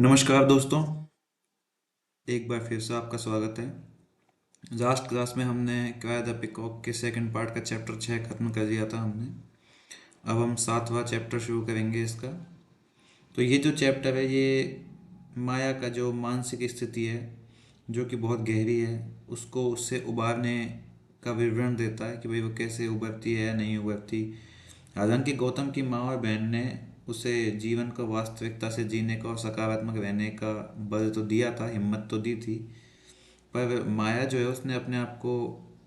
नमस्कार दोस्तों। एक बार फिर से आपका स्वागत है। लास्ट क्लास में हमने क्राय द पिकॉक के सेकंड पार्ट का चैप्टर 6 खत्म कर दिया था हमने। अब हम सातवां चैप्टर शुरू करेंगे इसका। तो ये जो चैप्टर है ये माया का जो मानसिक स्थिति है जो कि बहुत गहरी है उसको उससे उबारने का विवरण देता है कि भाई वो कैसे उभरती है या नहीं उभरती। हालांकि गौतम की माँ और बहन ने उसे जीवन को वास्तविकता से जीने का और सकारात्मक रहने का बल तो दिया था, हिम्मत तो दी थी। पर माया जो है उसने अपने आप को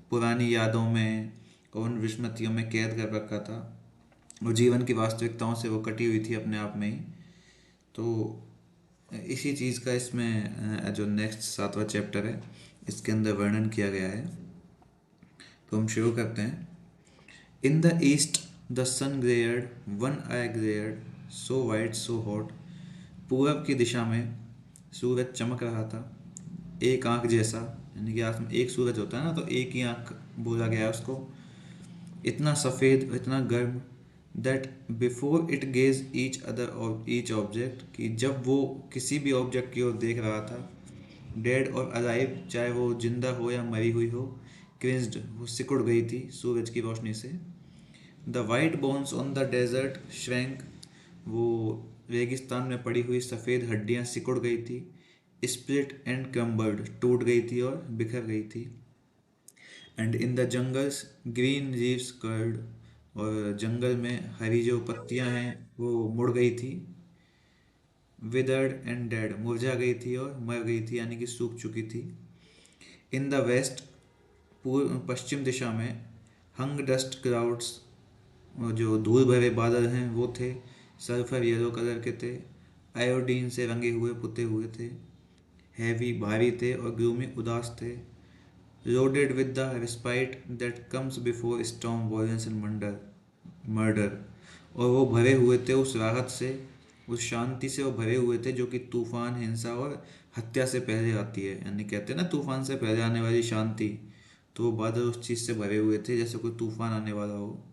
पुरानी यादों में और उन विस्मृतियों में कैद कर रखा था और जीवन की वास्तविकताओं से वो कटी हुई थी अपने आप में ही। तो इसी चीज़ का इसमें जो नेक्स्ट सातवां चैप्टर है इसके अंदर वर्णन किया गया है। तो हम शुरू करते हैं। In the east the sun glared, one eye glared, so white so hot. पूरब की दिशा में सूरज चमक रहा था एक आंख जैसा। यानी कि आसमान एक सूरज होता है ना, तो एक ही आंख बोला गया है उसको। इतना सफ़ेद और इतना गर्म that before it gauge each other और ईच ऑब्जेक्ट, कि जब वो किसी भी ऑब्जेक्ट की ओर देख रहा था, डेड और अलाइव, चाहे वो जिंदा हो या मरी हुई हो, क्रिंज्ड, वो सिकुड़ गई थी सूरज की रोशनी से। The white bones on the desert shrank, वो रेगिस्तान में पड़ी हुई सफ़ेद हड्डियां सिकुड़ गई थी। स्प्लिट एंड क्रम्बल्ड, टूट गई थी और बिखर गई थी। And in the jungles green leaves curled, और जंगल में हरी जो पत्तियां हैं वो मुड़ गई थी। विदर्ड एंड डेड, मुरझा गई थी और मर गई थी, यानी कि सूख चुकी थी। इन द वेस्ट, पूर्व पश्चिम दिशा में, हंग डस्ट क्लाउड्स, जो धूल भरे बादल हैं वो थे, सल्फर येलो कलर के थे, आयोडीन से रंगे हुए पुते हुए थे, हैवी भारी थे और ग्लूमी उदास थे। Loaded with the respite that comes before storm violence and murder, और वो भरे हुए थे उस राहत से, उस शांति से वो भरे हुए थे जो कि तूफान, हिंसा और हत्या से पहले आती है। यानी कहते हैं ना तूफान से पहले आने वाली शांति, तो वो बादल उस चीज़ से भरे हुए थे जैसे कोई तूफान आने वाला हो।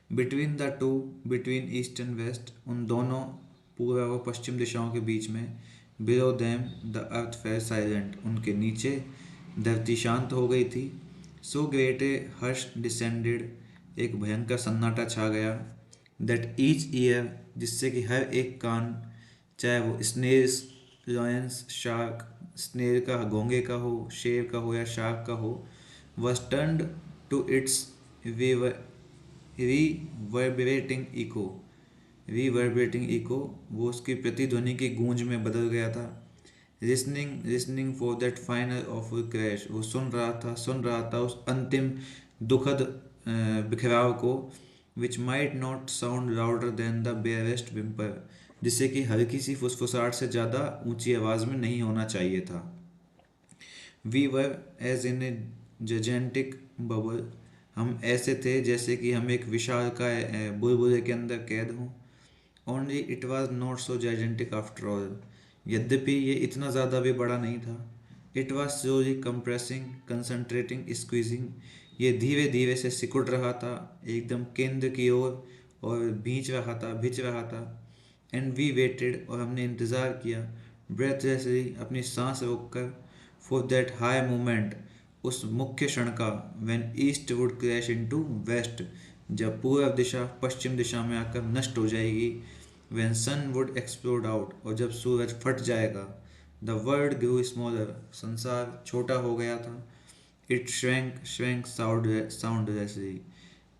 Between the two, between east and west, उन दोनों पूर्व और पश्चिम दिशाओं के बीच में, below them the earth fair silent, उनके नीचे धरती शांत हो गई थी। So great a Harsh descended, एक भयंकर सन्नाटा छा गया। दैट ईच ईयर, जिससे कि हर एक कान, चाहे वो स्नेल्स, लॉयंस, शार्क, स्नेल का, घोंगे का हो, शेर का हो या शार्क का हो, was turned to its reverberating echo. Reverberating echo, वो उसकी प्रतिध्वनि की गूंज में बदल गया था। Listening listening for that final awful crash, वो सुन रहा था उस अंतिम दुखद बिखराव को। Which might not sound louder than the barest whimper, जिससे कि हल्की सी फुसफुसाहट से ज़्यादा ऊंची आवाज़ में नहीं होना चाहिए था। We were as in a gigantic bubble, हम ऐसे थे जैसे कि हम एक विशाल का बुलबुले के अंदर कैद हों। Only it was not so gigantic after all, यद्यपि ये इतना ज़्यादा भी बड़ा नहीं था। It was slowly compressing, concentrating, squeezing, ये धीरे धीरे से सिकुड़ रहा था एकदम केंद्र की ओर, और भिंच रहा था। एंड वी वेटेड, और हमने इंतज़ार किया, ब्रेथलेसली, अपनी सांस रोककर, फॉर दैट हाई मोमेंट, उस मुख्य क्षण का, when east would crash into west, जब पूर्व दिशा पश्चिम दिशा में आकर नष्ट हो जाएगी। When sun would explode out, और जब सूरज फट जाएगा। द वर्ल्ड ग्रू स्मॉलर, संसार छोटा हो गया था। इट श्रैंक श्रैंक साउंडलेसली,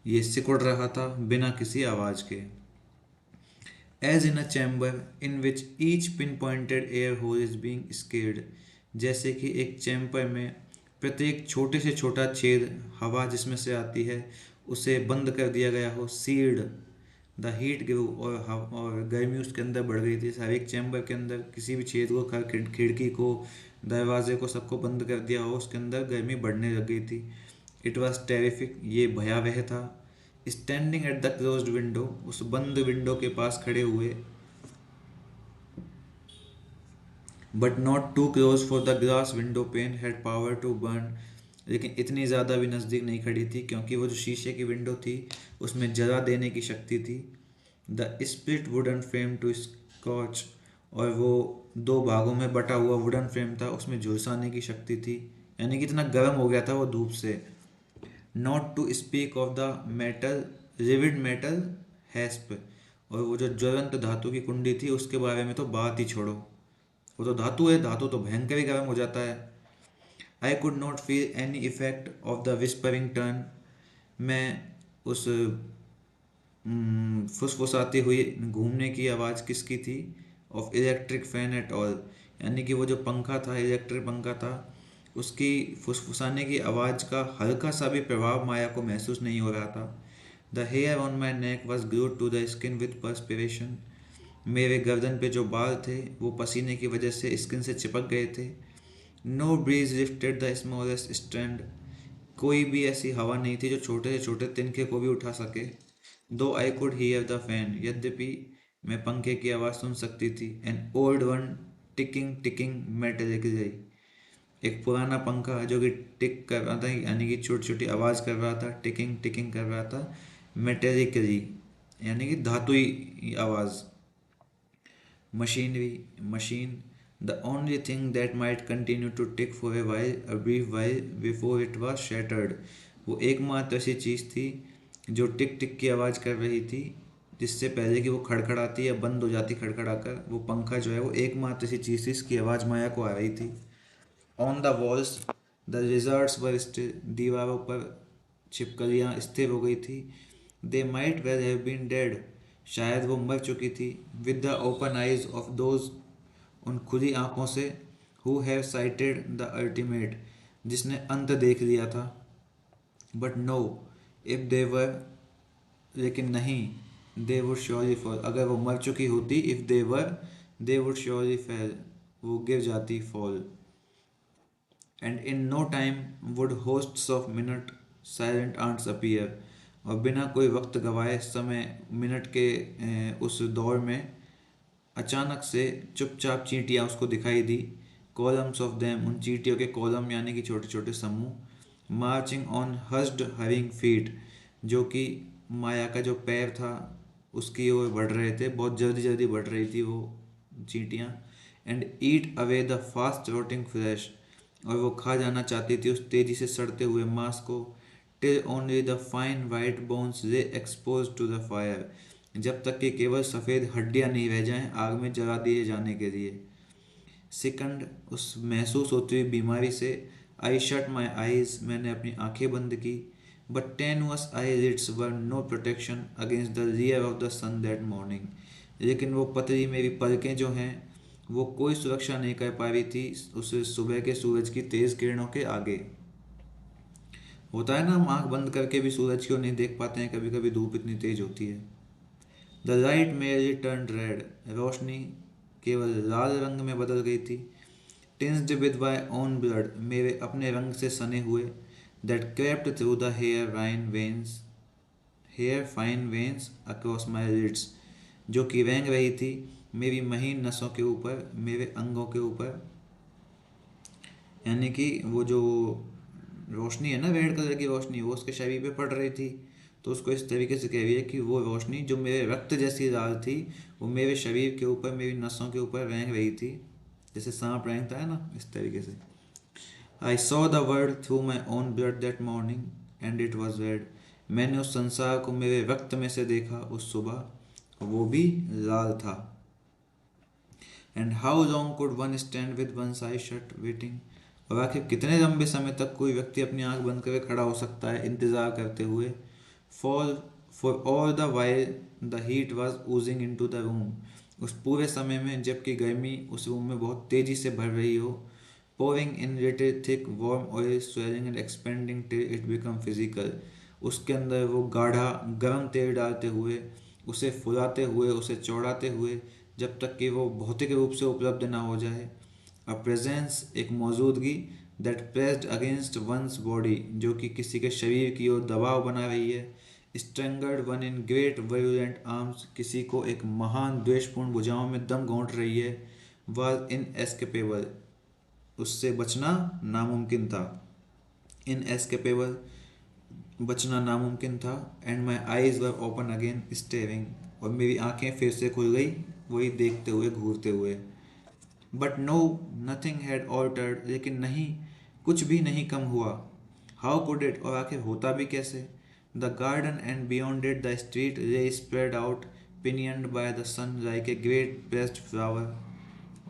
ये सिकुड़ रहा था बिना किसी आवाज़ के। As in a chamber in which each pin pointed air hole is being scaled, जैसे कि एक चैम्बर में प्रत्येक छोटे से छोटा छेद, हवा जिसमें से आती है, उसे बंद कर दिया गया हो, सील्ड। द हीट ग्रू, और गर्मी उसके अंदर बढ़ गई थी। हर एक चैम्बर के अंदर किसी भी छेद को, खिड़की को, दरवाजे को, सबको बंद कर दिया हो, उसके अंदर गर्मी बढ़ने लग गई थी। इट वॉज टेरिफिक, ये भयावह था। Standing at the closed window, उस बंद विंडो के पास खड़े हुए, but not too close for the glass window pane had power to burn, लेकिन इतनी ज़्यादा भी नज़दीक नहीं खड़ी थी क्योंकि वो जो शीशे की विंडो थी उसमें जला देने की शक्ति थी। The split wooden frame to scorch, और वो 2 भागों में बटा हुआ वुडन फ्रेम था, उसमें झुलसाने की शक्ति थी, यानी कि इतना गर्म हो गया था वो धूप से। Not to speak of the metal, riveted metal hasp, और वो जो ज्वलंत धातु की कुंडी थी उसके बारे में तो बात ही छोड़ो, वो तो धातु है, धातु तो भयंकर ही गर्म हो जाता है। I could not feel any effect of the whispering turn, मैं उस फुसफुसाती हुई घूमने की आवाज़ किसकी थी, of electric fan at all, यानी कि वो जो पंखा था, इलेक्ट्रिक पंखा था, उसकी फुसफुसाने की आवाज़ का हल्का सा भी प्रभाव माया को महसूस नहीं हो रहा था। The hair on my neck was glued to the skin with perspiration, मेरे गर्दन पे जो बाल थे वो पसीने की वजह से स्किन से चिपक गए थे। No breeze lifted the smallest strand, कोई भी ऐसी हवा नहीं थी जो छोटे से छोटे तिनके को भी उठा सके। Though I could hear the fan, यद्यपि मैं पंखे की आवाज़ सुन सकती थी। An old one ticking ticking metallically, एक पुराना पंखा जो कि टिक कर रहा था, यानी कि छोटी छोटी आवाज़ कर रहा था, टिकिंग टिकिंग कर रहा था, मेटेलिकली यानी कि धातुई आवाज़। Machinery, machine, the only thing that might continue to tick for a brief while before it was shattered. वो एकमात्र ऐसी चीज़ थी जो टिक टिक की आवाज़ कर रही थी, जिससे पहले कि वो खड़खड़ाती या बंद हो जाती खड़खड़ाकर, वो पंखा जो है वो एकमात्र ऐसी चीज़ थी इसकी आवाज़ माया को आ रही थी। On the walls the lizards were still, दीवारों पर छिपकलियाँ स्थिर हो गई थी। They might well have been dead, शायद वो मर चुकी थी। With the open eyes of those, उन खुली आंखों से, who have sighted the ultimate, जिसने अंत देख लिया था। But no, if they were, लेकिन नहीं, दे वुड श्योरली फॉल, अगर वो मर चुकी होती, if they were, they would surely fell, वो गिर जाती, fall. And in no time would hosts of minute silent ants appear, और बिना कोई वक्त गवाए समय मिनट के उस दौर में अचानक से चुपचाप चींटियाँ उसको दिखाई दी। कॉलम्स ऑफ देम, उन चींटियों के कॉलम यानी कि छोटे छोटे समूह। मार्चिंग ऑन हस्ड हरिंग फीट, जो कि माया का जो पैर था उसकी ओर बढ़ रहे थे, बहुत जल्दी जल्दी बढ़ रही थी वो चींटियाँ। And eat away the fast rotting flesh, और वो खा जाना चाहती थी उस तेजी से सड़ते हुए मांस को। Till only the fine white bones ले एक्सपोज टू द फायर, जब तक कि केवल सफ़ेद हड्डियां नहीं रह जाएं आग में जला दिए जाने के लिए। सेकंड, उस महसूस होती हुई बीमारी से, आई शट माई आईज, मैंने अपनी आंखें बंद की। But tenuous eye lids were no protection against the rear of the sun that morning, लेकिन वो पतली मेरी पलकें जो हैं वो कोई सुरक्षा नहीं कर पा रही थी उस सुबह के सूरज की तेज़ किरणों के आगे। होता है ना, हम आँख बंद करके भी सूरज को नहीं देख पाते हैं, कभी कभी धूप इतनी तेज होती है। The light merely turn red, रोशनी केवल लाल रंग में बदल गई थी। Tinged with my own blood, मेरे अपने रंग से सने हुए। That crept through the hair fine veins across my lids, जो कि रेंग रही थी मेरी महीन नसों के ऊपर, मेरे अंगों के ऊपर। यानी कि वो जो रोशनी है ना, रेड कलर की रोशनी, वो उसके शरीर पे पड़ रही थी, तो उसको इस तरीके से कह रही है कि वो रोशनी जो मेरे रक्त जैसी लाल थी, वो मेरे शरीर के ऊपर, मेरी नसों के ऊपर रेंग रही थी, जैसे सांप रेंगता है ना, इस तरीके से। I saw the world through my own blood that morning and it was red, मैंने उस संसार को मेरे रक्त में से देखा उस सुबह, वो भी लाल था। And how long could one stand with one I shut waiting, और आखिर कितने लंबे समय तक कोई व्यक्ति अपनी आंख बंद करके खड़ा हो सकता है इंतज़ार करते हुए। For for all the while the heat was oozing in to the room, उस पूरे समय में जबकि गर्मी उस रूम में बहुत तेज़ी से भर रही हो। Pouring in little thick warm oil swelling and expanding till it become physical, उसके अंदर वो गाढ़ा गर्म तेल डालते हुए, उसे फुलाते हुए, उसे चौड़ाते हुए, जब तक कि वो भौतिक रूप से उपलब्ध ना हो जाए। अ प्रेजेंस, एक मौजूदगी, that pressed against one's body, जो कि किसी के शरीर की ओर दबाव बना रही है। Strangled one in great violent arms, किसी को एक महान द्वेषपूर्ण भुजाओं में दम घोंट रही है। वॉज इनएस्केपेबल, उससे बचना नामुमकिन था। इनएस्केपेबल, बचना नामुमकिन था। And my eyes were open again steering, और मेरी आंखें फिर से खुल गई वही देखते हुए घूरते हुए। But no, nothing had altered, लेकिन नहीं, कुछ भी नहीं कम हुआ। हाउ कुड इट, और आखिर होता भी कैसे? The garden and beyond it the street lay spread out, pinioned by the sun like a great pressed flower.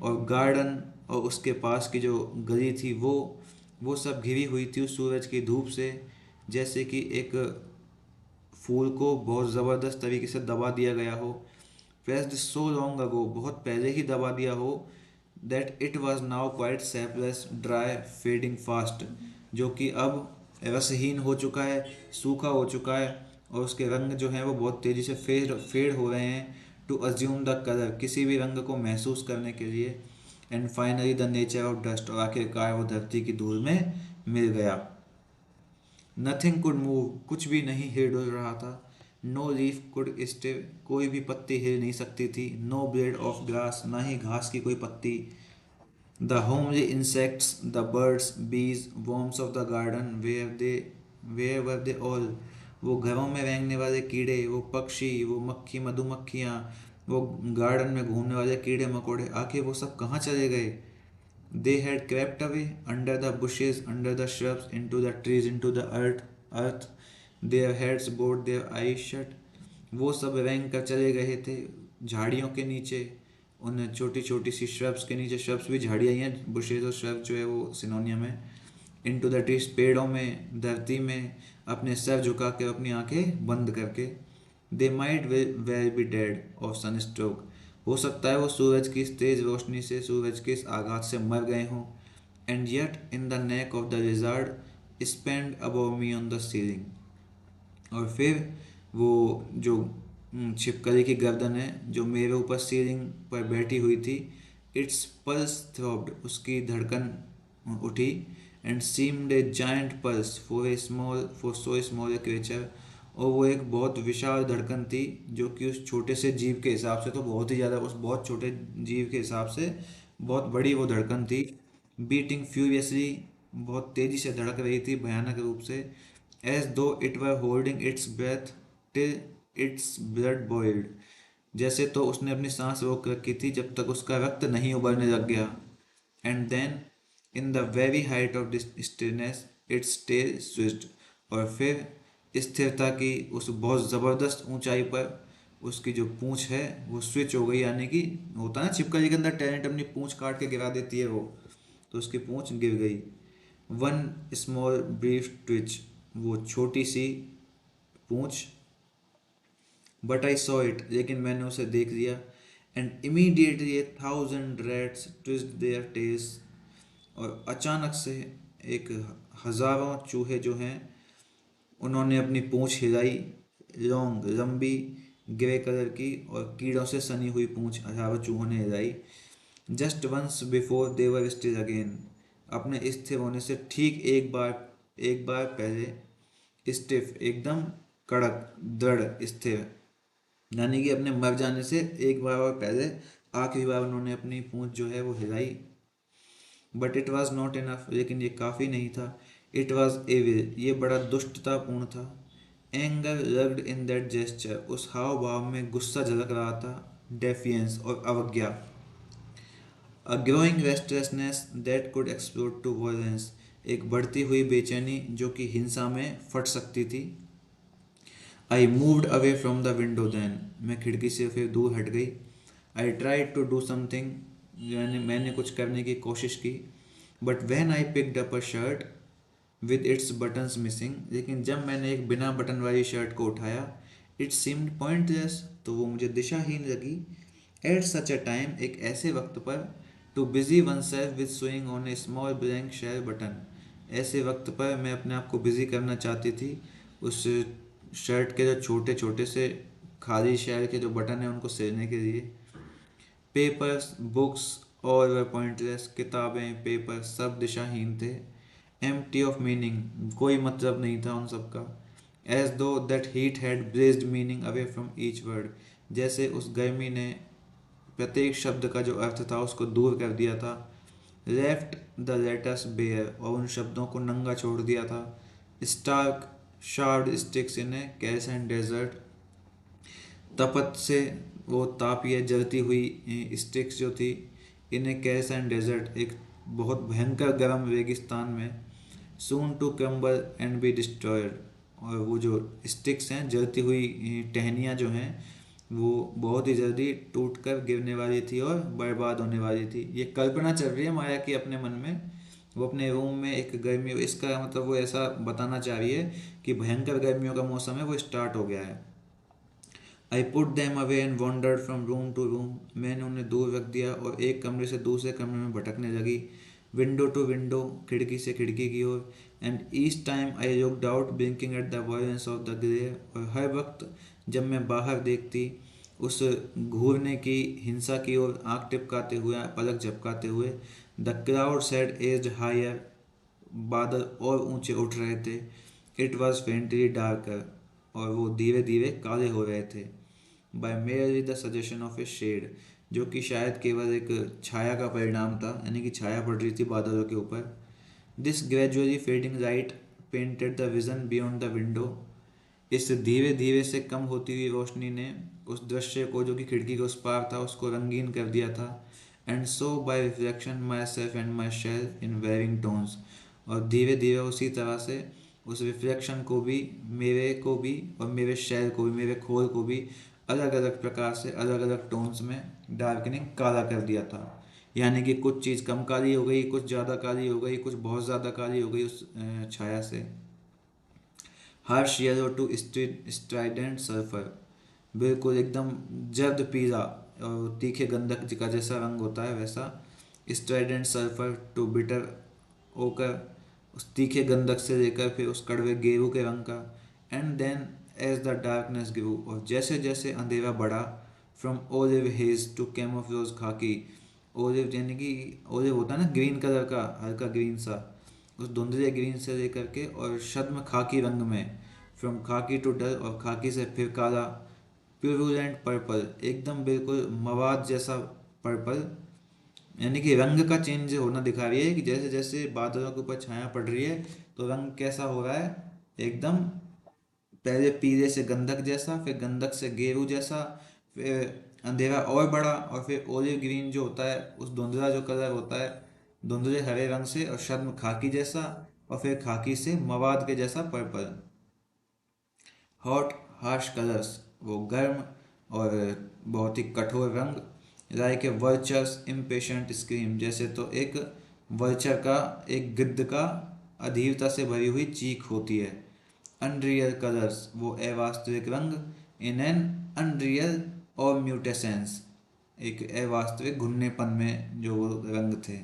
और गार्डन और उसके पास की जो गली थी वो सब घिरी हुई थी उस सूरज की धूप से, जैसे कि एक फूल को बहुत ज़बरदस्त तरीके से दबा दिया गया हो। प्रेस्ड सो लॉन्ग अगो, बहुत पहले ही दबा दिया हो। That it was now quite sapless dry fading fast, जो कि अब रसहीन हो चुका है, सूखा हो चुका है, और उसके रंग जो हैं वो बहुत तेज़ी से फेड फेड हो रहे हैं। टू अज्यूम द कलर, किसी भी रंग को महसूस करने के लिए। And finally the nature of dust, और आखिरकार वो धरती की धूल में मिल गया। नथिंग कुड मूव, कुछ भी नहीं हिल डुल रहा था। नो लीफ कुड स्टे, कोई भी पत्ती हिल नहीं सकती थी। नो ब्लेड ऑफ ग्रास, ना ही घास की कोई पत्ती। The homely insects, the birds, bees, worms of the garden, where were they all, वो घरों में रेंगने वाले कीड़े, वो पक्षी, वो मक्खी मधुमक्खियाँ, वो गार्डन में घूमने वाले कीड़े मकोड़े, आखिर वो सब कहाँ चले गए? They had crept away under the bushes, under the shrubs, into the trees, into the earth. Their heads bowed, their eyes shut. वो सब रेंग कर चले गए थे झाड़ियों के नीचे, उन छोटी छोटी सी श्रब्स के नीचे। श्रब्स भी झाड़ियाँ ही हैं, बुशेज और श्रब जो है वो सिनोनियम है। इनटू द ट्रीज, पेड़ों में, धरती में, अपने सर झुका के, अपनी आंखें बंद करके। दे might well B dead of sunstroke, हो सकता है वो सूरज की इस तेज रोशनी से, सूरज के इस आघात से मर गए हों। And yet in the neck of the lizard spend above me on the ceiling, और फिर वो जो छिपकली की गर्दन है जो मेरे ऊपर सीलिंग पर बैठी हुई थी, इट्स पल्स थ्रॉब्ड, उसकी धड़कन उठी। And seemed a giant pulse for so small A creature, और वो एक बहुत विशाल धड़कन थी जो कि उस छोटे से जीव के हिसाब से तो बहुत ही ज़्यादा, उस बहुत छोटे जीव के हिसाब से बहुत बड़ी वो धड़कन थी। बीटिंग फ्यूरियसली, बहुत तेज़ी से धड़क रही थी भयानक रूप से। एज दो it were holding it's breath till its blood boiled, जैसे तो उसने अपनी सांस रोक रखी थी जब तक उसका रक्त नहीं उबलने लग गया। And then in the very height of stillness its tail switched, और फिर स्थिरता की उस बहुत ज़बरदस्त ऊंचाई पर उसकी जो पूंछ है वो स्विच हो गई, यानी कि होता है ना छिपकली के अंदर टैलेंट, अपनी पूंछ काट के गिरा देती है वो, तो उसकी पूंछ गिर गई। वन स्मॉल ब्रीफ ट्विच, वो छोटी सी पूंछ। बट आई सॉ इट, लेकिन मैंने उसे देख लिया। And immediately 1,000 rats twist there tales, और अचानक से एक हजारों चूहे जो हैं उन्होंने अपनी पूंछ हिलाई। लॉन्ग, लंबी, ग्रे कलर की और कीड़ों से सनी हुई पूंछ हजारों चूहों ने हिलाई। Just once before they were still again, अपने स्थिर होने से ठीक एक बार पहले। स्टिफ, एकदम कड़क, दृढ़, स्थिर, यानी कि अपने मर जाने से एक बार और पहले आखिरी बार उन्होंने अपनी पूंछ जो है वो हिलाई। But it was not enough, लेकिन ये काफ़ी नहीं था। इट वॉज एविल, ये बड़ा दुष्टतापूर्ण था। एंगर लग्ड इन दैट जेस्चर, उस हाव भाव में गुस्सा झलक रहा था। डेफियंस, और अवज्ञा। A growing restlessness that could explode to violence, एक बढ़ती हुई बेचैनी जो कि हिंसा में फट सकती थी। I moved away from the window then, मैं खिड़की से फिर दूर हट गई। I tried to do something, यानी मैंने कुछ करने की कोशिश की। But when I picked up a shirt with its buttons missing, लेकिन जब मैंने एक बिना बटन वाली शर्ट को उठाया, इट सीम्ड पॉइंटलेस, तो वो मुझे दिशाहीन लगी। एट सच अ टाइम, एक ऐसे वक्त पर। To busy oneself with sewing on a small blank shell button, ऐसे वक्त पर मैं अपने आप को बिजी करना चाहती थी उस शर्ट के जो छोटे छोटे से खाली शेल के जो बटन हैं उनको सिलने के लिए। पेपर्स, बुक्स, और वे पॉइंटलेस, किताबें, पेपर सब दिशाहीन थे। एम्प्टी ऑफ मीनिंग, कोई मतलब नहीं था उन सब का। As though that heat had blazed meaning away from each word, जैसे उस गर्मी ने प्रत्येक शब्द का जो अर्थ था उसको दूर कर दिया था। लेफ्ट द लेटर्स बेयर, और उन शब्दों को नंगा छोड़ दिया था। स्टार्क शार्ड स्टिक्स इन ए कैल्साइन डेजर्ट, तपत से वो तापीय जलती हुई स्टिक्स जो थी इन ए कैस एंड डेजर्ट, एक बहुत भयंकर गर्म रेगिस्तान में, soon to crumble and be destroyed. और वो जो स्टिक्स हैं, जलती हुई टहनियाँ जो हैं, वो बहुत ही जल्दी टूट कर गिरने वाली थी और बर्बाद होने वाली थी। ये कल्पना चल रही है माया की अपने मन में। वो अपने रूम में एक गर्मी, इसका मतलब वो ऐसा बताना चाह रही है कि भयंकर गर्मियों का मौसम है, वो स्टार्ट हो गया है। I put them away and wandered from room to room, मैंने उन्हें दूर रख दिया और एक कमरे से दूसरे कमरे में भटकने लगी। विंडो टू विंडो, खिड़की से खिड़की की ओर। And each time I looked out blinking at the violence of the glare, और हर वक्त जब मैं बाहर देखती उस घूरने की हिंसा की ओर, आंख टिपकाते हुए, पलक झपकाते हुए। The crowd said edged higher, बादल और ऊंचे उठ रहे थे। इट वॉज फेंटली डार्कर, और वो धीरे धीरे काले हो रहे थे। By merely the suggestion of a shade, जो कि शायद केवल एक छाया का परिणाम था, यानी कि छाया पड़ रही थी बादलों के ऊपर। This gradually fading light painted the vision beyond the window, इस धीरे धीरे से कम होती हुई रोशनी ने उस दृश्य को जो कि खिड़की के उस पार था उसको रंगीन कर दिया था। And so by reflection myself and my shell in varying tones, और धीरे धीरे उसी तरह से उस रिफ्लेक्शन को भी, मेरे को भी, और मेरे शेल को भी, मेरे खोल को भी अलग अलग प्रकार से अलग अलग टोन्स में डार्कनिंग काला कर दिया था। यानी कि कुछ चीज़ कम काली हो गई, कुछ ज़्यादा काली हो गई, कुछ बहुत ज़्यादा काली हो गई उस छाया से। Harsh yellow to strident sulphur, बिल्कुल एकदम जर्द पीला और तीखे गंधक का जैसा रंग होता है वैसा। स्ट्राइडेंट सल्फर टू बिटर ओकर, उस तीखे गंधक से लेकर फिर उस कड़वे गेरू के रंग का। And then as the darkness grew, और जैसे जैसे अंधेरा बढ़ा, from olive haze to camouflage khaki, olive यानी कि ओलिव होता है ना ग्रीन कलर का, हल्का ग्रीन सा, उस धुंधले ग्रीन से लेकर के और छद्म खाकी रंग में, फ्रॉम खाकी टू डल, और खाकी से फिर काला, प्यूरुलेंट पर्पल, एकदम बिल्कुल मवाद जैसा पर्पल। यानी कि रंग का चेंज होना दिखा रही है कि जैसे जैसे बादलों के ऊपर छाया पड़ रही है तो रंग कैसा हो रहा है, एकदम पहले पीले से गंधक जैसा, फिर गंधक से गेरू जैसा, फिर अंधेरा और बड़ा, और फिर ओलिव ग्रीन जो होता है, उस धुंधला जो कलर होता है धुंधले हरे रंग से, और शर्म खाकी जैसा, और फिर खाकी से मवाद के जैसा पर्पल। हॉट हार्श कलर्स, वो गर्म और बहुत ही कठोर रंग। Like a vultures impatient scream, जैसे तो एक वर्चर का, एक गिद्ध का अधीरता से भरी हुई चीख होती है। अनरियल कलर्स, वो अवास्तविक रंग। इन एन अनरियल और म्यूटेसेंस, एक अवास्तविक घुन्नेपन में जो वो रंग थे।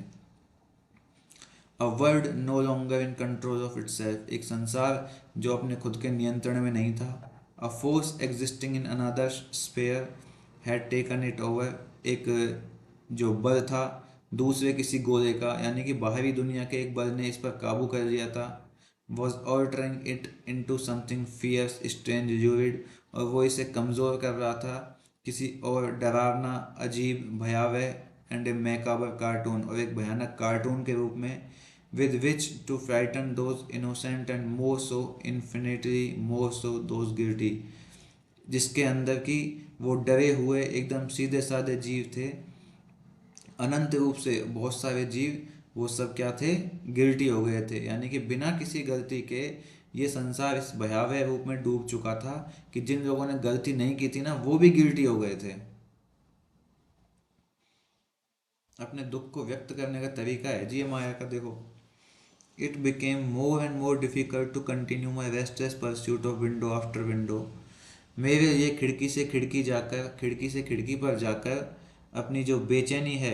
A world no longer in control of itself, एक संसार जो अपने खुद के नियंत्रण में नहीं था। A force existing in another sphere had taken it over, एक जो बल था दूसरे किसी गोले का, यानी कि बाहरी दुनिया के एक बल ने इस पर काबू कर लिया था। Was altering it into something fierce strange lurid, और वो इसे कमज़ोर कर रहा था किसी और डरावना, अजीब, भयावह, एंड ए मैकाबर कार्टून, और एक भयानक कार्टून के रूप में। with which to frighten those innocent and more so infinitely more so those guilty, जिसके अंदर की वो डरे हुए एकदम सीधे साधे जीव थे, अनंत रूप से बहुत सारे जीव, वो सब क्या थे, गिल्टी हो गए थे। यानी कि बिना किसी गलती के ये संसार इस भयावह रूप में डूब चुका था कि जिन लोगों ने गलती नहीं की थी ना, वो भी गिल्टी हो गए थे। अपने दुख को व्यक्त करने का तरीका है जी ये माया का, देखो। It became more and more difficult to continue my restless pursuit of window after window. मेरे लिए खिड़की से खिड़की पर जाकर अपनी जो बेचैनी है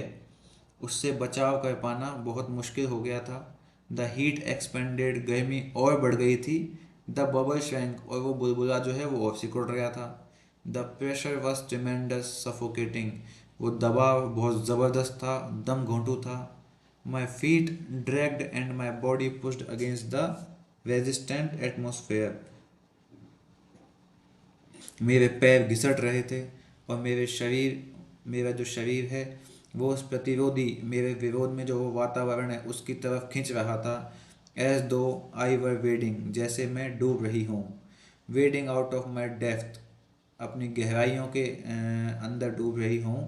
उससे बचाव कर पाना बहुत मुश्किल हो गया था। द हीट एक्सपेंडेड, गर्मी और बढ़ गई थी। द बबल श्रैंक, और वो बुलबुला जो है वो और सिकुड़ गया था। The pressure was tremendous suffocating, वो दबाव बहुत ज़बरदस्त था, दम घोंटू था। My feet dragged and my body pushed against the resistant atmosphere. मेरे पैर घिसट रहे थे और मेरा जो शरीर है वो उस प्रतिरोधी, मेरे विरोध में जो वो वातावरण है उसकी तरफ खींच रहा था। As though I were wedding, जैसे मैं डूब रही हूँ। Wedding out of my depth, अपनी गहराइयों के अंदर डूब रही हूँ।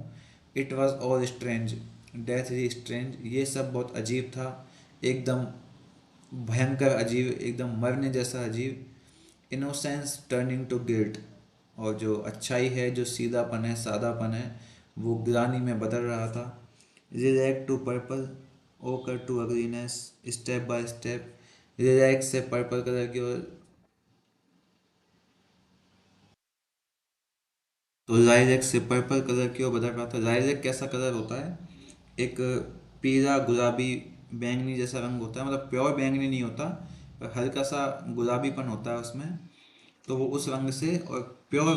It was all strange, death is strange, ये सब बहुत अजीब था, एकदम भयंकर अजीब, एकदम मरने जैसा अजीब। इनोसेंस टर्निंग टू गिल्ट, और जो अच्छाई है, जो सीधापन है, सादापन है, वो ग्लानि में बदल रहा था। Reject to purple, ochre to a greenness, step by step, reject से पर्पल कलर की ओर। तो लाइलैक से पर्पल कलर की ओर बदल रहा था। लाइलैक कैसा कलर होता है? एक पीला गुलाबी बैंगनी जैसा रंग होता है, मतलब प्योर बैंगनी नहीं होता, पर हल्का सा गुलाबीपन होता है उसमें। तो वो उस रंग से और प्योर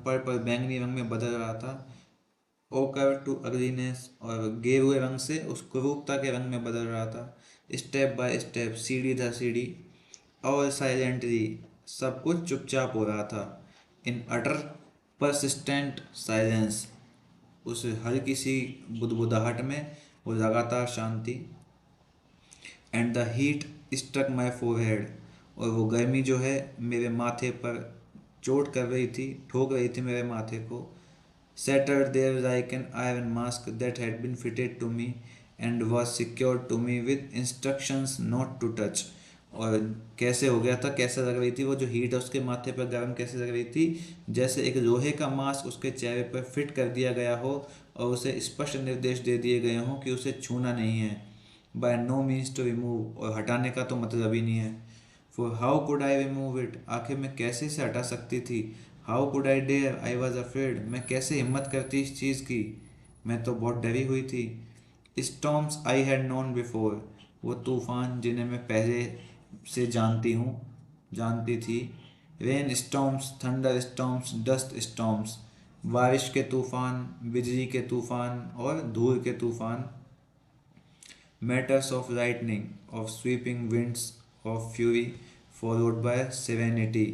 पर्पल बैंगनी रंग में बदल रहा था। ओकर टू अग्रीनेस, और गेरुए रंग से उस क्रूरता के रंग में बदल रहा था। स्टेप बाय स्टेप, सीढ़ी दर सीढ़ी, और साइलेंटली, सब कुछ चुपचाप हो रहा था। इन अटर परसिस्टेंट साइलेंस, उस हल्की सी बुदबुदाहट में वो लगातार शांति। And the heat struck my forehead, और वो गर्मी जो है मेरे माथे पर चोट कर रही थी, ठोक रही थी मेरे माथे को। Shattered there like an iron mask that had been fitted to me and was secured to me with instructions not to touch। और कैसे हो गया था, कैसे लग रही थी वो जो हीट है उसके माथे पर गर्म कैसे लग रही थी, जैसे एक लोहे का मास्क उसके चेहरे पर फिट कर दिया गया हो और उसे स्पष्ट निर्देश दे दिए गए हों कि उसे छूना नहीं है। By no means to remove, और हटाने का तो मतलब ही नहीं है। For how could I remove it, आखिर मैं कैसे इसे हटा सकती थी। How could I dare, I was afraid, मैं कैसे हिम्मत करती इस चीज़ की, मैं तो बहुत डरी हुई थी। Storms I had known before, वो तूफान जिन्हें मैं पहले से जानती हूँ, जानती थी। Rain storms, thunder storms, dust storms, बारिश के तूफान, बिजली के तूफान और धूल के तूफान। Matters of lightning, of sweeping winds, of fury, followed by serenity,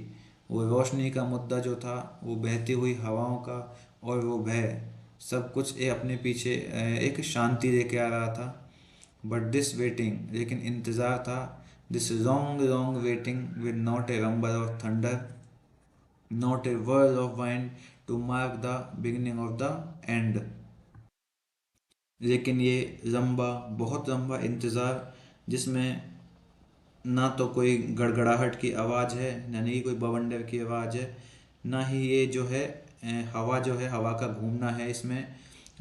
वो रोशनी का मुद्दा जो था, वो बहती हुई हवाओं का, और वो भय, सब कुछ अपने पीछे एक शांति लेके आ रहा था। बट दिस वेटिंग, लेकिन इंतज़ार था। This long long waiting with not a rumble of thunder, not a whirl of wind to mark the beginning of the end. लेकिन ये लंबा, बहुत लंबा इंतज़ार, जिसमें ना तो कोई गड़गड़ाहट की आवाज़ है, यानी कि कोई बवंडर की आवाज़ है, ना ही ये जो है हवा जो है, हवा का घूमना है इसमें।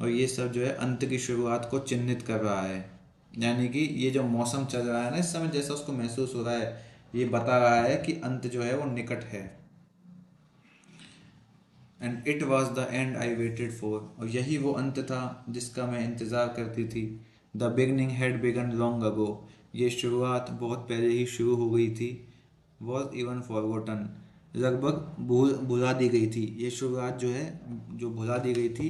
और ये सब जो है अंत की शुरुआत को चिन्हित कर रहा है, यानी कि ये जो मौसम चल रहा है ना इस समय, जैसा उसको महसूस हो रहा है, ये बता रहा है कि अंत जो है वो निकट है। And it was the and I waited for, और यही वो अंत था जिसका मैं इंतज़ार करती थी। The beginning had begun long ago, ये शुरुआत बहुत पहले ही शुरू हो गई थी। वॉज इवन फॉरगॉटन, लगभग भुला दी गई थी। ये शुरुआत जो है, जो भुला दी गई थी,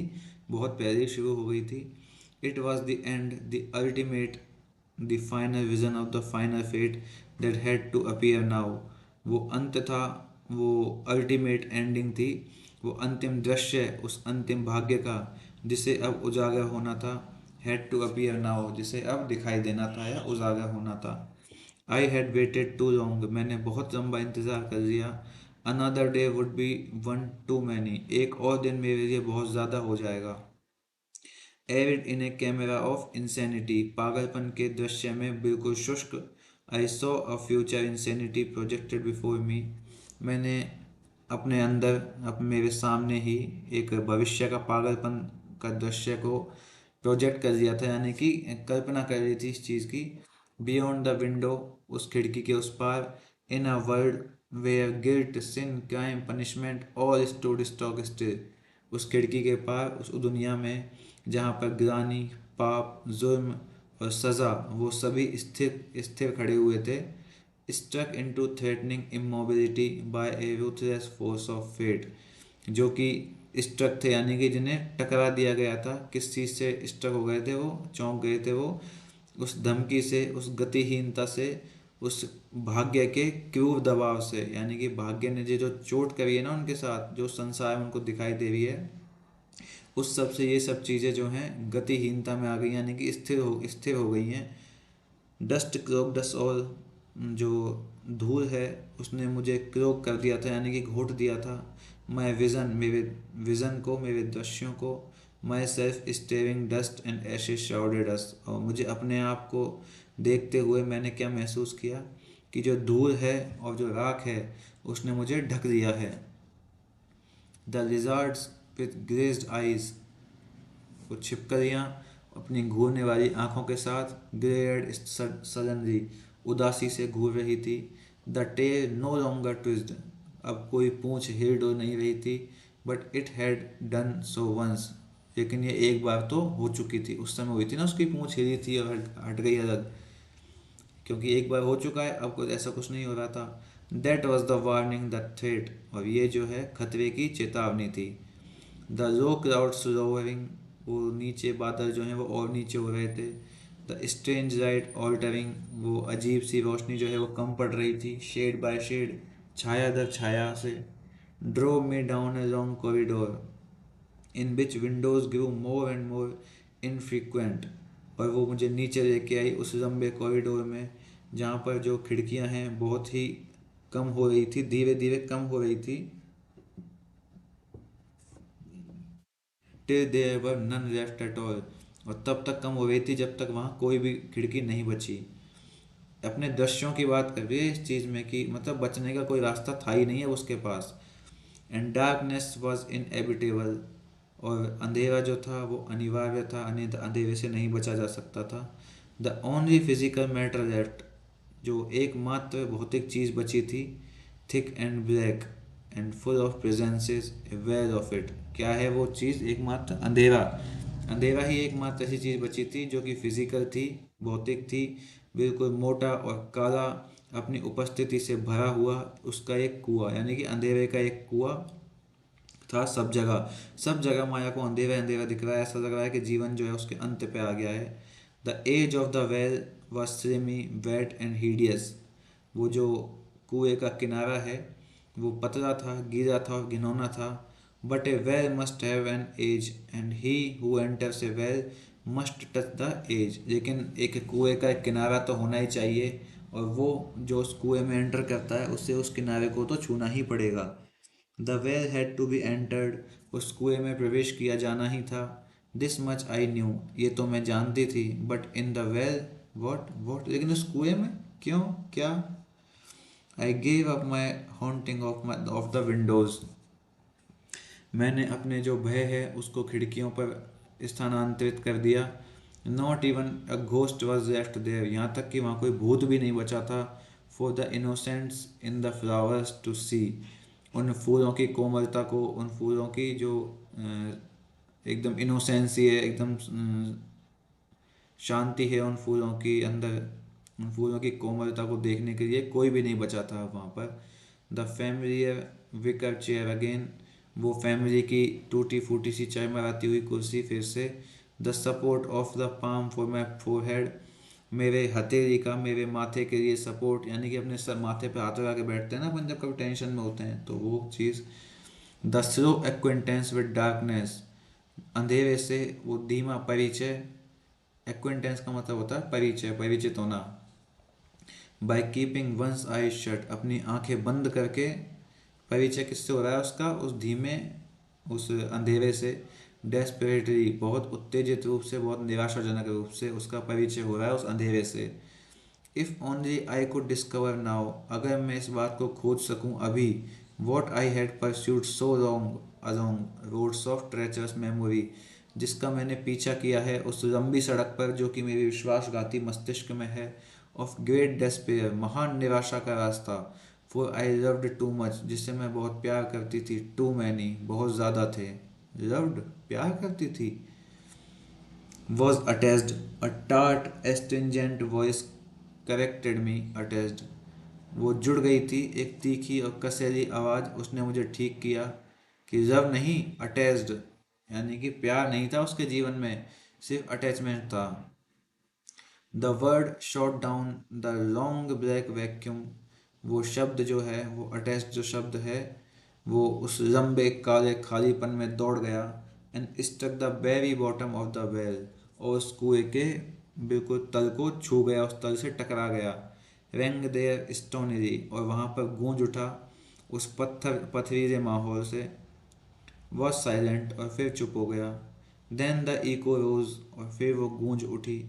बहुत पहले ही शुरू हो गई थी। It was the end, the ultimate, the final vision of the final fate that had to appear now, वो अंत था, वो अल्टीमेट एंडिंग थी, वो अंतिम दृश्य उस अंतिम भाग्य का, जिसे अब उजागर होना था। हैड टू अपीयर नाउ, जिसे अब दिखाई देना था या उजागर होना था। I had waited too long, मैंने बहुत लंबा इंतज़ार कर लिया। Another day would be one too many, एक और दिन मेरे लिए बहुत ज़्यादा हो जाएगा। Arid in a camera of insanity, पागलपन के दृश्य में बिल्कुल शुष्क। I saw a future insanity projected before me, मैंने अपने अंदर, मेरे सामने ही एक भविष्य का पागलपन का दृश्य को प्रोजेक्ट कर दिया था, यानी कि कल्पना कर रही थी इस चीज़ की। बियॉन्ड द विंडो, उस खिड़की के उस पार। In a world where guilt, sin, crime, punishment all stood stock still, उस खिड़की के पार, उस दुनिया में जहाँ पर ग्लानि, पाप, जुर्म और सज़ा, वो सभी स्थिर स्थिर खड़े हुए थे। Struck into threatening immobility by a ruthless force of fate, जो कि स्ट्रक थे, यानी कि जिन्हें टकरा दिया गया था। किस चीज़ से स्ट्रक हो गए थे, वो चौंक गए थे, वो उस धमकी से, उस गतिहीनता से, उस भाग्य के क्रूर दबाव से, यानी कि भाग्य ने जो चोट करी है ना उनके साथ, जो संसार में उनको दिखाई दे रही है, उस सब से ये सब चीज़ें जो हैं गतिहीनता में आ गई, यानी कि स्थिर हो गई हैं। डस्ट क्रोक डस्ट, और जो धूल है उसने मुझे क्रोक कर दिया था, यानी कि घोट दिया था। माई विज़न, मेरे विज़न को, मेरे दृश्यों को, myself staring dust and ashes shrouded us, और मुझे अपने आप को देखते हुए मैंने क्या महसूस किया कि जो धूल है और जो राख है उसने मुझे ढक दिया है। The lizards with glazed eyes, वो छिपकलियाँ अपनी घूरने वाली आंखों के साथ ग्रेड सडनली, उदासी से घूर रही थी। The tail no longer twisted, अब कोई पूंछ हिल डुल नहीं रही थी, but it had done so once, लेकिन ये एक बार तो हो चुकी थी, उस समय हुई थी ना, उसकी पूंछ हिली थी और हट गई अलग, क्योंकि एक बार हो चुका है, अब कुछ ऐसा कुछ नहीं हो रहा था। That was the warning, the threat, और ये जो है खतरे की चेतावनी थी। द लो क्लाउड्स लोअरिंग, वो नीचे बादल जो हैं वो और नीचे हो रहे थे। द स्ट्रेंज लाइट ऑल्टरिंग, वो अजीब सी रोशनी जो है वो कम पड़ रही थी, शेड बाय शेड, छाया दर छाया से। Draw me down a long corridor in which windows grew more and more infrequent, और वो मुझे नीचे लेके आई उस लंबे कॉरिडोर में जहाँ पर जो खिड़कियाँ हैं बहुत ही कम हो रही थी, धीरे धीरे कम हो रही थी। Till there were none left at all, और तब तक कम हो रही थी जब तक वहाँ कोई भी खिड़की नहीं बची। अपने दृश्यों की बात कर रही है इस चीज़ में कि मतलब बचने का कोई रास्ता था ही नहीं है उसके पास। एंड डार्कनेस वॉज इनएविटेबल, और अंधेरा जो था वो अनिवार्य था, अंधेरे से नहीं बचा जा सकता था। The only physical matter left, जो एकमात्र भौतिक चीज़ बची थी, thick and black and full of presences aware of it, क्या है वो चीज़? एकमात्र अंधेरा, अंधेरा ही एकमात्र ऐसी चीज़ बची थी जो कि फिजिकल थी, भौतिक थी, बिल्कुल मोटा और काला, अपनी उपस्थिति से भरा हुआ उसका एक कुआं, यानी कि अंधेरे का एक कुआं था सब जगह। सब जगह माया को अंधेरा अंधेरा दिख रहा है, ऐसा लग रहा है कि जीवन जो है उसके अंत पे आ गया है। The edge of the well was slimy wet and hideous, वो जो कुएं का किनारा है वो पतला था, गीला था और घिनौना था। But a well must have an edge and he who enters a well must touch the edge, लेकिन एक कुएं का एक किनारा तो होना ही चाहिए, और वो जो उस कुएं में एंटर करता है उसे उस किनारे को तो छूना ही पड़ेगा। The well had to be entered, उस कुएं में प्रवेश किया जाना ही था। दिस मच आई न्यू, ये तो मैं जानती थी। But in the well what, लेकिन उस कुएं में क्यों, क्या? I gave up my haunting of the Windows, मैंने अपने जो भय है उसको खिड़कियों पर स्थानांतरित कर दिया। Not even a ghost was left there, यहाँ तक कि वहाँ कोई भूत भी नहीं बचा था। For the innocents in the flowers to see, उन फूलों की कोमलता को, उन फूलों की जो एकदम इनोसेंसी है, एकदम शांति है उन फूलों की अंदर, उन फूलों की कोमलता को देखने के लिए कोई भी नहीं बचा था वहाँ पर। The familiar wicker chair again, वो फैमिली की टूटी फूटी सी चरमराती हुई कुर्सी फिर से। The support of the palm for my forehead, मेरे हथेली का मेरे माथे के लिए सपोर्ट, यानी कि अपने सर माथे पे हाथ लगा के बैठते हैं ना अपन जब कभी टेंशन में होते हैं, तो वो चीज़। The slow acquaintance with darkness, अंधेरे से वो धीमा परिचय। एक्वेंटेंस का मतलब होता है परिचय, परिचित होना। By keeping one's eye shut, अपनी आंखें बंद करके परिचय किससे हो रहा है उसका? उस धीमे, उस अंधेरे से। डेस्परेटली, बहुत उत्तेजित रूप से, बहुत निराशाजनक रूप से उसका परिचय हो रहा है उस अंधेरे से। If only I could discover now, अगर मैं इस बात को खोज सकूं अभी। What I had pursued so long along roads of treacherous memory, जिसका मैंने पीछा किया है उस लंबी सड़क पर जो कि मेरी विश्वासघाती मस्तिष्क में है। ऑफ ग्रेट डेस्पेयर, महान निराशा का रास्ता। For I loved too much, जिससे मैं बहुत प्यार करती थी। टू मैनी, बहुत ज़्यादा थे। लव्ड, प्यार करती थी। Was attached, a tart astringent voice corrected me. Attached, वो जुड़ गई थी, एक तीखी और कसैली आवाज़ उसने मुझे ठीक किया कि लव नहीं, अटैच्ड, यानी कि प्यार नहीं था उसके जीवन में, सिर्फ अटैचमेंट था। The word shot down the long black vacuum, वो शब्द जो है, वो अटैच्ड जो शब्द है, वो उस लंबे काले खालीपन में दौड़ गया। And struck the very bottom of the well, और उस कुएं के बिल्कुल तल को छू गया, उस तल से टकरा गया। रेंग देयर स्टोनरी, और वहाँ पर गूंज उठा उस पथरीले माहौल से। वॉज साइलेंट, और फिर चुप हो गया। देन द इको रोज, और फिर वो गूंज उठी।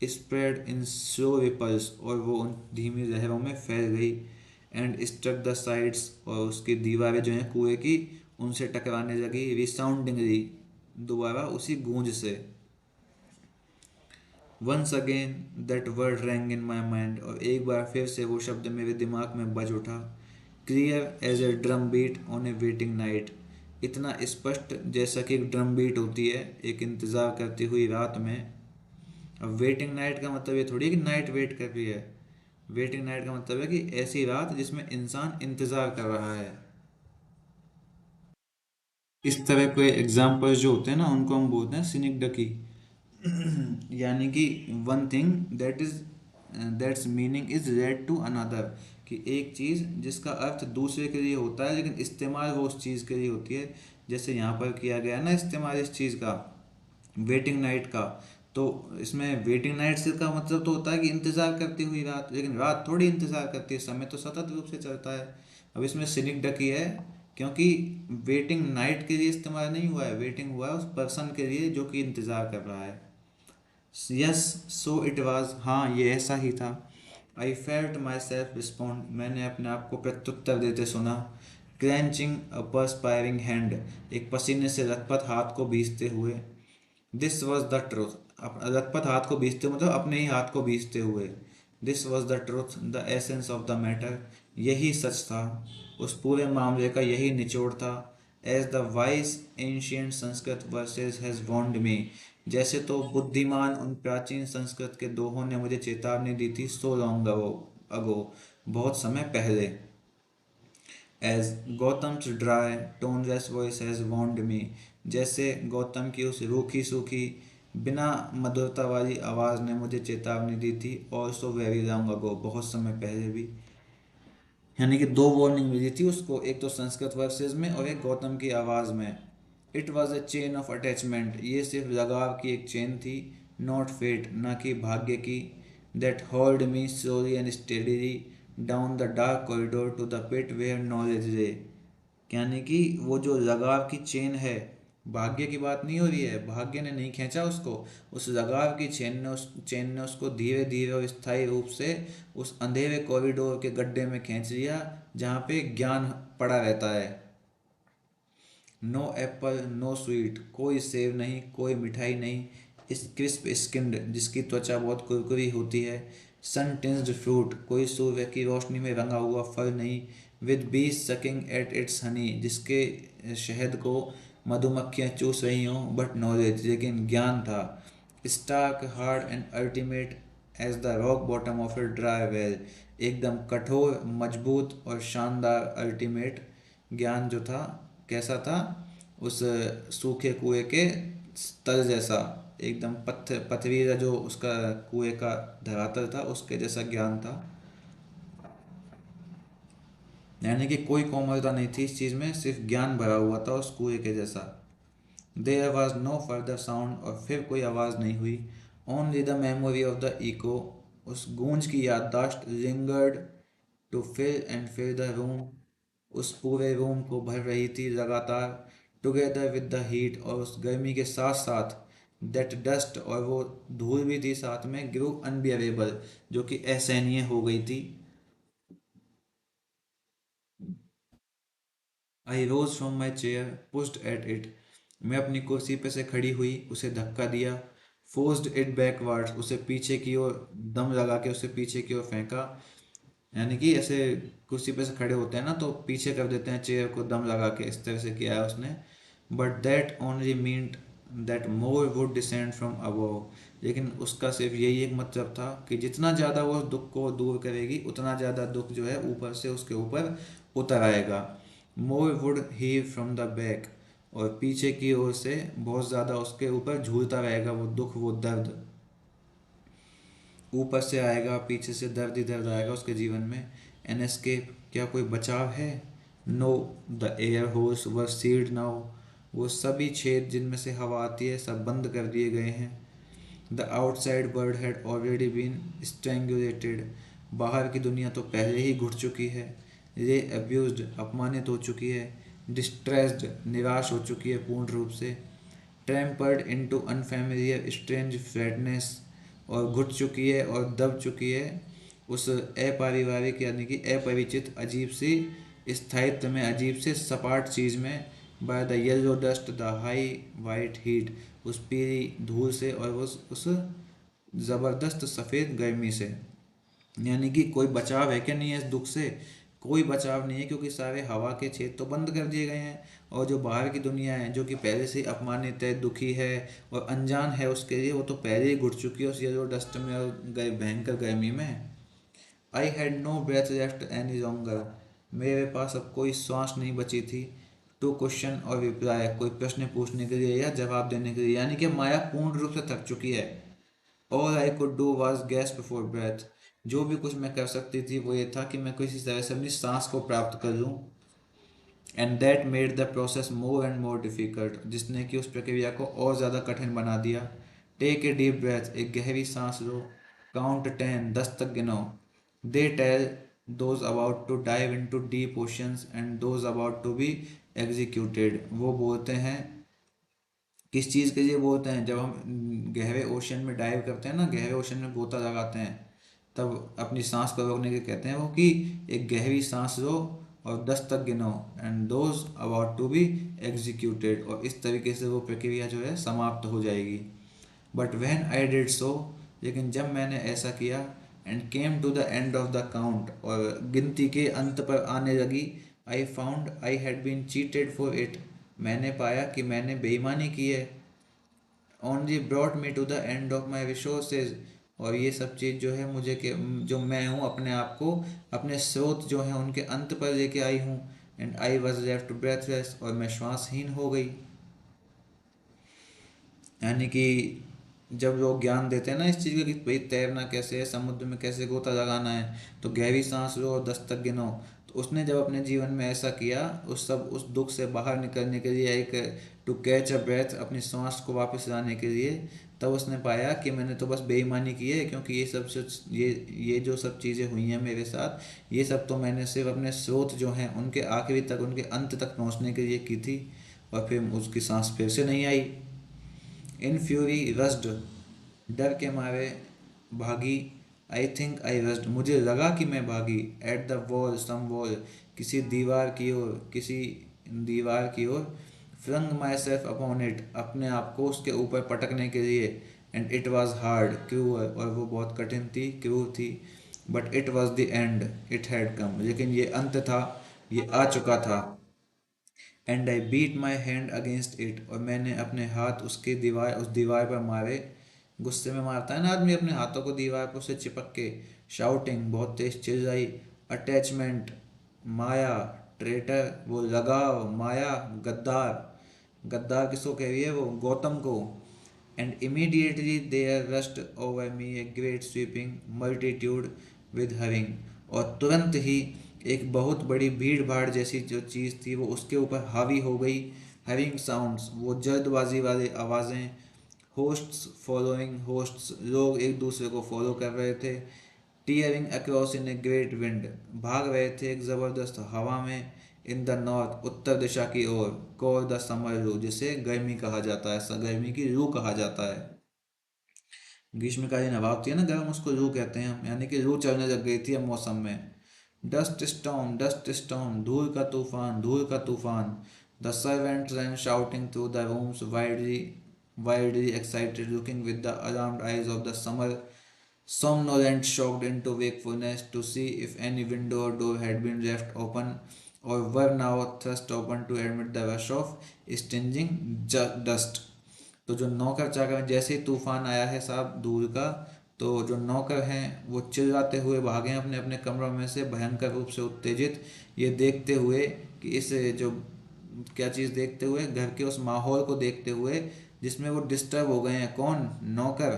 स्प्रेड इन स्लो रिपल्स, और वो उन धीमी लहरों में फैल गई। एंड स्ट्रक द साइड्स, और उसकी दीवारें जो हैं कुएं की, उनसे टकराने लगी। रिसाउंडिंगली, दोबारा उसी गूंज से। Once again that word rang in my mind, और एक बार फिर से वो शब्द मेरे दिमाग में बज उठा। Clear as a drum beat on a waiting night, इतना स्पष्ट जैसा कि एक ड्रम बीट होती है एक इंतज़ार करती हुई रात में। अब वेटिंग नाइट का मतलब ये थोड़ी है कि नाइट वेट कर रही है। वेटिंग नाइट का मतलब है कि ऐसी रात जिसमें इंसान इंतज़ार कर रहा है। इस तरह के एग्जाम्पल्स जो होते हैं ना, उनको हम बोलते हैं सिनिक डकी। यानी कि one thing that is that's meaning is read to another, कि एक चीज़ जिसका अर्थ दूसरे के लिए होता है लेकिन इस्तेमाल वो उस चीज़ के लिए होती है। जैसे यहाँ पर किया गया है ना इस्तेमाल इस चीज़ का, वेटिंग नाइट का। तो इसमें वेटिंग नाइट से का मतलब तो होता है कि इंतज़ार करती हुई रात, लेकिन रात थोड़ी इंतज़ार करती है, समय तो सतत रूप से चलता है। अब इसमें सिनिक डकी है क्योंकि वेटिंग नाइट के लिए इस्तेमाल नहीं हुआ है, वेटिंग हुआ है उस पर्सन के लिए जो कि इंतज़ार कर रहा है। यस, सो इट वाज, हाँ ये ऐसा ही था। I felt my self respond, मैंने अपने आप को प्रत्युत्तर देते सुना। क्लेंचिंग अ परस्पायरिंग हैंड, एक पसीने से लथपथ हाथ को भींचते हुए। दिस वॉज द ट्रूथ, लथपथ हाथ को भींचते मतलब अपने ही हाथ को भींचते हुए। This was the truth, the essence of the matter, यही सच था, उस पूरे मामले का यही निचोड़ था। As the wise ancient Sanskrit verses has warned me, जैसे तो बुद्धिमान उन प्राचीन संस्कृत के दोहों ने मुझे चेतावनी दी थी। सो लॉन्ग अगो, बहुत समय पहले। As Gautam's dry toneless voice has warned me, जैसे गौतम की उस रूखी सूखी बिना मधुरता वाली आवाज़ ने मुझे चेतावनी दी थी। और सो वेरी लॉन्ग अगो, बहुत समय पहले भी। यानी कि दो वार्निंग मिली थी उसको, एक तो संस्कृत वर्सेस में और एक गौतम की आवाज़ में। It was a chain of attachment, ये सिर्फ लगाव की एक चेन थी। नॉट फेट, ना कि भाग्य की। That hold me slowly and steadily down the dark corridor to the pit where knowledge lay. यानी कि वो जो लगाव की चेन है, भाग्य की बात नहीं हो रही है, भाग्य ने नहीं खींचा उसको, उस लगाव की चेन ने उसको धीरे धीरे और स्थायी रूप से उस अंधेरे कॉरिडोर के गड्ढे में खींच लिया जहाँ पे ज्ञान पड़ा रहता है। नो एप्पल नो स्वीट, कोई सेब नहीं, कोई मिठाई नहीं। इस क्रिस्प स्किन्ड, जिसकी त्वचा बहुत कुरकुरी होती है। सन टिंस्ड फ्रूट, कोई सूर्य की रोशनी में रंगा हुआ फल नहीं। विद बीज सकिंग एट इट्स हनी, जिसके शहद को मधुमक्खियाँ चूस रही हों, बट नॉलेज, लेकिन ज्ञान था। Stark hard and ultimate as the rock bottom of a dry well, एकदम कठोर मजबूत और शानदार अल्टीमेट ज्ञान जो था, कैसा था, उस सूखे कुएं के तल जैसा, एकदम पत्थर पथरीला जो उसका कुएं का धरातल था उसके जैसा ज्ञान था। यानी कि कोई कोमलता नहीं थी इस चीज़ में, सिर्फ ज्ञान भरा हुआ था उस कुएं के जैसा। There was no further sound, और फिर कोई आवाज़ नहीं हुई। Only the memory of the echo, उस गूंज की याददाश्त lingered to fill and fill the room, उस पूरे रूम को भर रही थी लगातार। टुगेदर विद द हीट, और उस गर्मी के साथ साथ। दैट डस्ट, और वो धूल भी थी साथ में। ग्रू अनबियरेबल, जो कि असहनीय हो गई थी। I rose from my chair, pushed at it, मैं अपनी कुर्सी पे से खड़ी हुई, उसे धक्का दिया। फोर्स्ड इट बैकवर्ड्स, उसे पीछे की ओर दम लगा के उसे पीछे की ओर फेंका। यानी कि ऐसे कुर्सी पे से खड़े होते हैं ना तो पीछे कर देते हैं चेयर को दम लगा के, इस तरह से किया है उसने। But that only meant that more would descend from above, लेकिन उसका सिर्फ यही एक मतलब था कि जितना ज़्यादा वो उस दुख को दूर करेगी उतना ज़्यादा दुख जो है ऊपर से उसके ऊपर उतर आएगा। More would heave from the back, और पीछे की ओर से बहुत ज़्यादा उसके ऊपर झूलता रहेगा वो दुख, वो दर्द ऊपर से आएगा, पीछे से दर्द ही दर्द आएगा उसके जीवन में। एन एस्केप, क्या कोई बचाव है? No, the air holes were sealed now, वो सभी छेद जिनमें से हवा आती है सब बंद कर दिए गए हैं। The outside world had already been strangulated, बाहर की दुनिया तो पहले ही घुट चुकी है। रे अब्यूज्ड अपमानित हो चुकी है, डिस्ट्रेस्ड निराश हो चुकी है पूर्ण रूप से, ट्रैम्पर्ड इनटू अनफैमिलियर स्ट्रेंज फ्लैटनेस और घुट चुकी है और दब चुकी है उस अपारिवारिक यानी कि अपरिचित अजीब सी स्थायित्व में, अजीब से सपाट चीज़ में, by the yellow dust the high white heat उस पीली धूल से और उस ज़बरदस्त सफ़ेद गर्मी से। यानी कि कोई बचाव है क्या नहीं है इस दुख से? कोई बचाव नहीं है, क्योंकि सारे हवा के छेद तो बंद कर दिए गए हैं। और जो बाहर की दुनिया है जो कि पहले से ही अपमानित है, दुखी है और अनजान है उसके लिए, वो तो पहले ही घुट चुकी है उस येलो डस्ट में और भयंकर गर्मी में। I had no breath left any longer, मेरे पास अब कोई श्वास नहीं बची थी। टू क्वेश्चन और रिप्लाई, कोई प्रश्न पूछने के लिए या जवाब देने के लिए, यानी कि माया पूर्ण रूप से थक चुकी है। All I could do was gasp for breath, जो भी कुछ मैं कर सकती थी वो ये था कि मैं किसी तरह से अपनी सांस को प्राप्त कर लूँ। And that made the process more and more difficult, जिसने कि उस प्रक्रिया को और ज़्यादा कठिन बना दिया। टेक ए डीप ब्रेथ, एक गहरी सांस लो। काउंट 10, 10 तक गिनो। They tell those about to dive into deep oceans and those about to be executed, वो बोलते हैं किस चीज़ के लिए बोलते हैं, जब हम गहरे ओशन में डाइव करते हैं ना, गहरे ओशन में गोता लगाते हैं, तब अपनी सांस को रोकने के कहते हैं वो कि एक गहरी सांस लो और 10 तक गिनो, and those about to be executed, और इस तरीके से वो प्रक्रिया जो है समाप्त हो जाएगी। But when I did so, लेकिन जब मैंने ऐसा किया, and came to the end of the count, और गिनती के अंत पर आने लगी, I found I had been cheated for it, मैंने पाया कि मैंने बेईमानी की है। Only brought me to the end of my resources, और ये सब चीज़ जो है मुझे के जो मैं हूँ अपने आप को अपने स्रोत जो हैं उनके अंत पर लेके आई हूँ। And I was left breathless, और मैं श्वासहीन हो गई। यानी कि जब लोग ज्ञान देते हैं ना इस चीज़ का कि भाई तैरना कैसे है, समुद्र में कैसे गोता लगाना है, तो गहरी सांस लो और 10 तक गिनो, तो उसने जब अपने जीवन में ऐसा किया, उस दुख से बाहर निकलने के लिए, एक टू कैच अ ब्रेथ, अपनी सांस को वापस लाने के लिए, तब उसने पाया कि मैंने तो बस बेईमानी की है, क्योंकि ये जो सब चीज़ें हुई हैं मेरे साथ, ये सब तो मैंने सिर्फ अपने स्रोत जो हैं उनके आखिरी तक, उनके अंत तक पहुंचने के लिए की थी। और फिर उसकी सांस फिर से नहीं आई। इन फ्यूरी रस्ड, डर के मारे भागी। आई थिंक आई रस्ड, मुझे लगा कि मैं भागी। At the wall, some wall, किसी दीवार की ओर, किसी दीवार की ओर। Flung myself upon it, अपने आप को उसके ऊपर पटकने के लिए। And it was hard, cruel, और वो बहुत कठिन थी, क्रूर थी। But it was the end, it had come, लेकिन ये अंत था, ये आ चुका था। And I beat my hand against it, और मैंने अपने हाथ उस दीवार पर मारे। गुस्से में मारता है ना आदमी अपने हाथों को दीवार पर, उससे चिपक के। शाउटिंग, बहुत तेज चिल्लाई। अटैचमेंट, माया। ट्रेटर, वो लगाव, माया, गद्दार। गद्दार किसको कह रही है? वो गौतम को। And immediately there rushed over me a great sweeping multitude with whirring, और तुरंत ही एक बहुत बड़ी भीड़ भाड़ जैसी जो चीज़ थी वो उसके ऊपर हावी हो गई। हरिंग साउंड्स, वो जल्दबाजी वाली आवाज़ें। होस्ट्स फॉलोइंग होस्ट्स, लोग एक दूसरे को फॉलो कर रहे थे। Tearing across in a great wind, भाग रहे थे एक ज़बरदस्त हवा में। इन द नॉर्थ, उत्तर दिशा की ओर। कॉल द समर रू, जिसे गर्मी कहा जाता है, गर्मी की रू कहा जाता है। ग्रीष्मकालीन हवा होती है ना गर्म, उसको रू कहते हैं हम, यानी कि रू चलने लग गई थी अब मौसम में। डस्ट स्टॉर्म, धूल का तूफान, धूल का तूफान। The servants ran shouting through the rooms, wildly excited, looking with the alarmed eyes of the summer somnolent, shocked into wakefulness to see if any window or door had been left open or were now thrust open to admit the rush of stinging dust। तो जो नौकर चाकर, जैसे ही तूफान आया है साहब धूल का, तो जो नौकर हैं वो चिल्लाते हुए भागे अपने अपने कमरों में से, भयंकर रूप से उत्तेजित, ये देखते हुए कि इस जो क्या चीज़ देखते हुए, घर के उस माहौल को देखते हुए जिसमें वो डिस्टर्ब हो गए हैं। कौन? नौकर,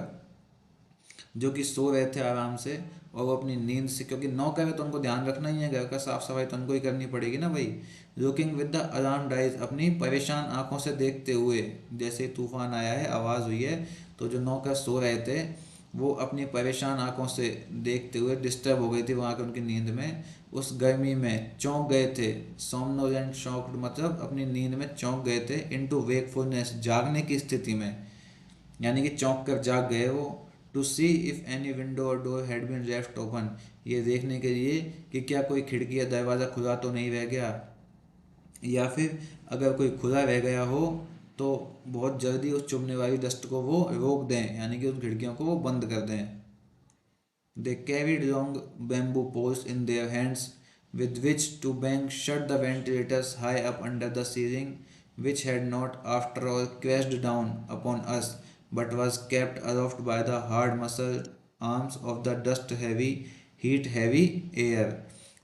जो कि सो रहे थे आराम से, और वो अपनी नींद से, क्योंकि नौकर है तो उनको ध्यान रखना ही है, घर का साफ सफाई तो उनको ही करनी पड़ेगी ना भाई। Looking with the alarmed eyes, अपनी परेशान आंखों से देखते हुए, जैसे ही तूफान आया है, आवाज़ हुई है, तो जो नौकर सो रहे थे वो अपनी परेशान आंखों से देखते हुए डिस्टर्ब हो गई थी वहाँ के उनकी नींद में, उस गर्मी में चौंक गए थे। सोमनोलेंट शॉक्ड मतलब अपनी नींद में चौंक गए थे, इनटू वेकफुलनेस जागने की स्थिति में, यानी कि चौंक कर जाग गए वो। To see if any window or door had been left open, ये देखने के लिए कि क्या कोई खिड़की या दरवाज़ा खुला तो नहीं रह गया, या फिर अगर कोई खुला रह गया हो तो बहुत जल्दी उस चुभने वाली डस्ट को वो रोक दें, यानी कि उन खिड़कियों को वो बंद कर दें। They carried long bamboo poles in their hands with which to bang shut the ventilators high up under the ceiling, which had not, after all, crashed down upon us, but was kept aloft by the hard muscle arms of the dust heavy, heat heavy air.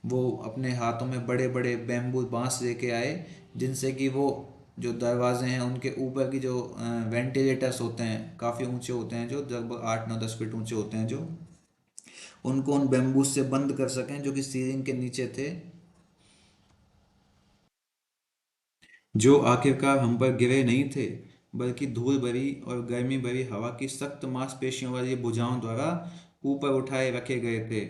वो अपने हाथों में बड़े बड़े bamboo बांस लेके आए, जिनसे कि वो जो दरवाजे हैं उनके ऊपर की जो वेंटिलेटर्स होते हैं काफ़ी ऊंचे होते हैं, जो लगभग 8 9 10 फीट ऊंचे होते हैं, जो उनको उन बैम्बूज से बंद कर सकें जो कि सीलिंग के नीचे थे, जो आखिरकार हम पर गिरे नहीं थे, बल्कि धूल भरी और गर्मी भरी हवा की सख्त मांसपेशियों वाली भुजाओं द्वारा ऊपर उठाए रखे गए थे।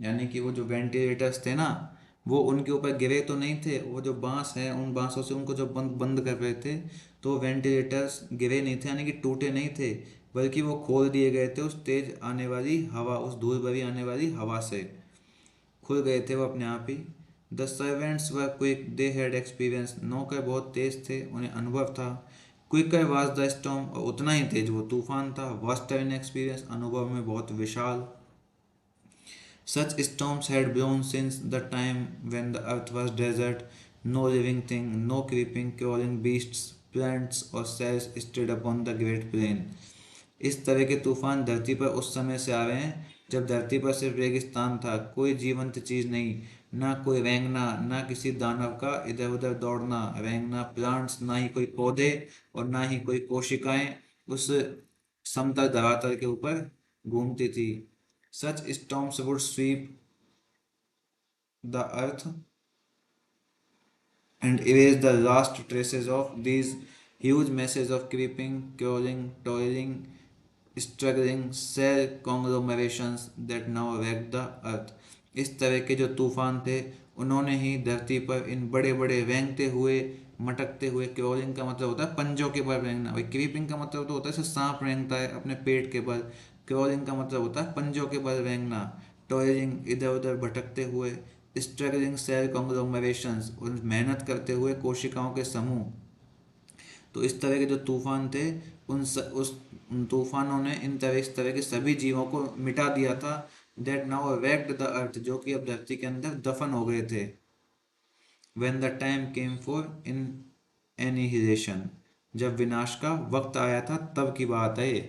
यानी कि वो जो वेंटिलेटर्स थे ना, वो उनके ऊपर गिरे तो नहीं थे, वो जो बांस हैं उन बांसों से उनको जो बंद बंद कर रहे थे, तो वेंटिलेटर्स गिरे नहीं थे, यानी कि टूटे नहीं थे, बल्कि वो खोल दिए गए थे उस तेज आने वाली हवा, उस धूल भरी आने वाली हवा से खुल गए थे वो अपने आप ही। The servants were quick, they had experience, नौकर बहुत तेज थे, उन्हें अनुभव था। क्विकर वाज द स्टॉर्म, और उतना ही तेज वो तूफान था। वास्टर इन एक्सपीरियंस, अनुभव में बहुत विशाल। Such storms had blown since the time when the earth was desert. No living thing, no creeping, crawling beasts, plants or cells stood upon the great plain. इस तरह के तूफान धरती पर उस समय से आ रहे हैं जब धरती पर सिर्फ रेगिस्तान था, कोई जीवंत चीज नहीं, ना कोई रेंगना, ना किसी दानव का इधर उधर दौड़ना, रेंगना प्लांट्स, ना ही कोई पौधे और ना ही कोई कोशिकाएं उस समतल धरातल के ऊपर घूमती थी। Such storms would sweep the earth and erase the last traces of these huge masses of creeping, crawling, toiling, struggling cell conglomerations that now wreck the earth. इस तरह के जो तूफान थे उन्होंने ही धरती पर इन बड़े बड़े रेंगते हुए, मटकते हुए, क्रोलिंग का मतलब होता है पंजों के बल रेंगना, भाई क्रीपिंग का मतलब तो होता है जैसे सांप रेंगता है अपने पेट के बल, क्रोलिंग का मतलब होता है पंजों के बल रेंगना, टॉयलिंग इधर उधर भटकते हुए, स्ट्रगलिंग सेल कॉन्ग्लोमरेशंस और मेहनत करते हुए कोशिकाओं के समूह। तो इस तरह के जो तूफान थे उन तूफानों ने इस तरह के सभी जीवों को मिटा दिया था। That now wrecked the earth, जो कि अब धरती के अंदर दफन हो गए थे। when the time came for in annihilation, जब विनाश का वक्त आया था तब की बात है ये,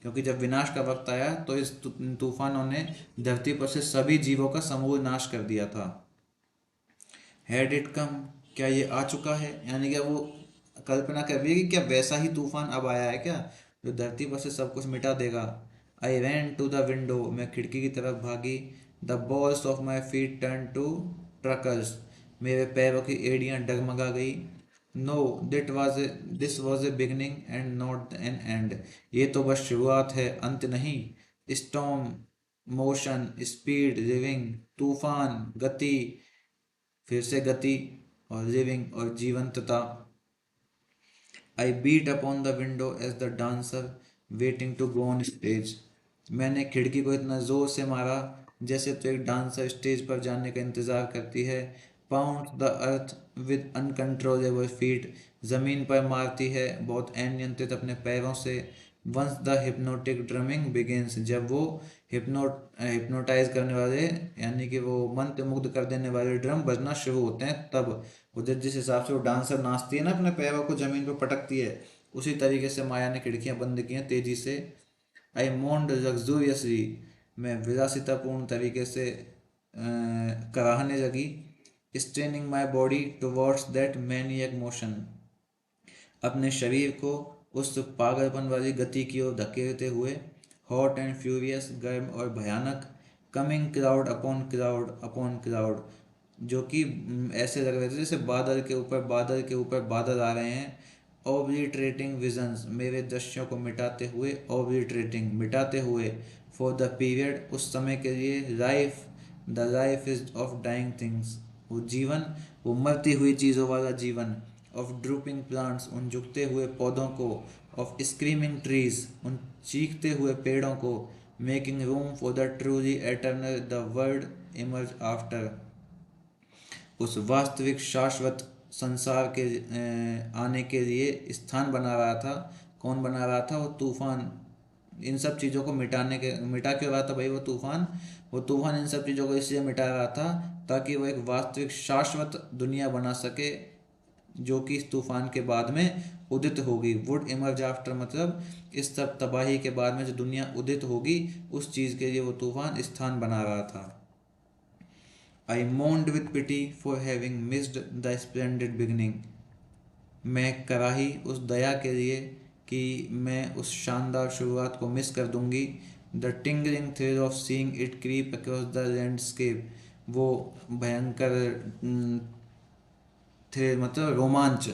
क्योंकि जब विनाश का वक्त आया तो इस तूफानों ने धरती पर से सभी जीवों का समूल नाश कर दिया था। हैड इट कम, क्या ये आ चुका है, यानी क्या वो कल्पना कर रही है कि क्या वैसा ही तूफान अब आया है क्या, जो धरती पर से सब कुछ मिटा देगा। I ran to the window, मैं खिड़की की तरफ भागी। The balls of my feet turn to trickles, मेरे पैरों की एड़ियां डगमगा गई। No it was this was a beginning and not an end, ये तो बस शुरुआत है, अंत नहीं। स्टॉर्म, मोशन, स्पीड, लिविंग, तूफान, गति, फिर से गति, और लिविंग और जीवंतता। I beat upon the window as the dancer waiting to go on stage, मैंने खिड़की को इतना जोर से मारा जैसे तो एक डांसर स्टेज पर जाने का इंतजार करती है। Pound the earth with uncontrollable feet, जमीन पर मारती है बहुत अनियंत्रित अपने पैरों से। Once the hypnotic drumming begins, जब वो हिप्नोटाइज करने वाले, यानी कि वो मंत्र मुग्ध कर देने वाले ड्रम बजना शुरू होते हैं, तब वो जिस हिसाब से वो डांसर नाचती है ना, अपने पैरों को जमीन पर पटकती है, उसी तरीके से माया ने खिड़कियां बंद की हैं तेजी से। आई मोन्ड लग्जूरियसली, मैं विलासितापूर्ण तरीके से कराहने लगी। Straining my body towards that maniac motion, अपने शरीर को उस पागलपन वाली गति की ओर धकेलते हुए। हॉट एंड फ्यूरियस, गर्म और भयानक। Coming cloud upon cloud upon cloud, जो कि ऐसे लग रहे थे जैसे बादल के ऊपर बादल के ऊपर बादल आ रहे हैं। ओब्लिटरेटिंग विजन्स, मेरे दृश्यों को मिटाते हुए, ओब्लिटरेटिंग मिटाते हुए, फॉर द पीरियड उस समय के लिए, life the life is of dying things, वो जीवन, वो मरती हुई चीज़ों वाला जीवन, ऑफ ड्रूपिंग प्लांट्स, उन झुकते हुए पौधों को, ऑफ स्क्रीमिंग ट्रीज, उन चीखते हुए पेड़ों को, making room for the truly eternal the world emerge after, उस वास्तविक शाश्वत संसार के आने के लिए स्थान बना रहा था। कौन बना रहा था? वो तूफान। इन सब चीज़ों को मिटा क्यों रहा था भाई वो तूफान? वो तूफान इन सब चीज़ों को इसलिए मिटा रहा था ताकि वो एक वास्तविक शाश्वत दुनिया बना सके, जो कि इस तूफान के बाद में उदित होगी। वुड इमर्ज आफ्टर मतलब इस सब तबाही के बाद में जो दुनिया उदित होगी, उस चीज़ के लिए वो तूफान स्थान बना रहा था। I mourned with pity for having missed the splendid beginning. मैं कराही उस दया के लिए कि मैं उस शानदार शुरुआत को मिस कर दूंगी। The tingling thrill of seeing it creep across the landscape, वो भयंकर थ्रिल मतलब रोमांच,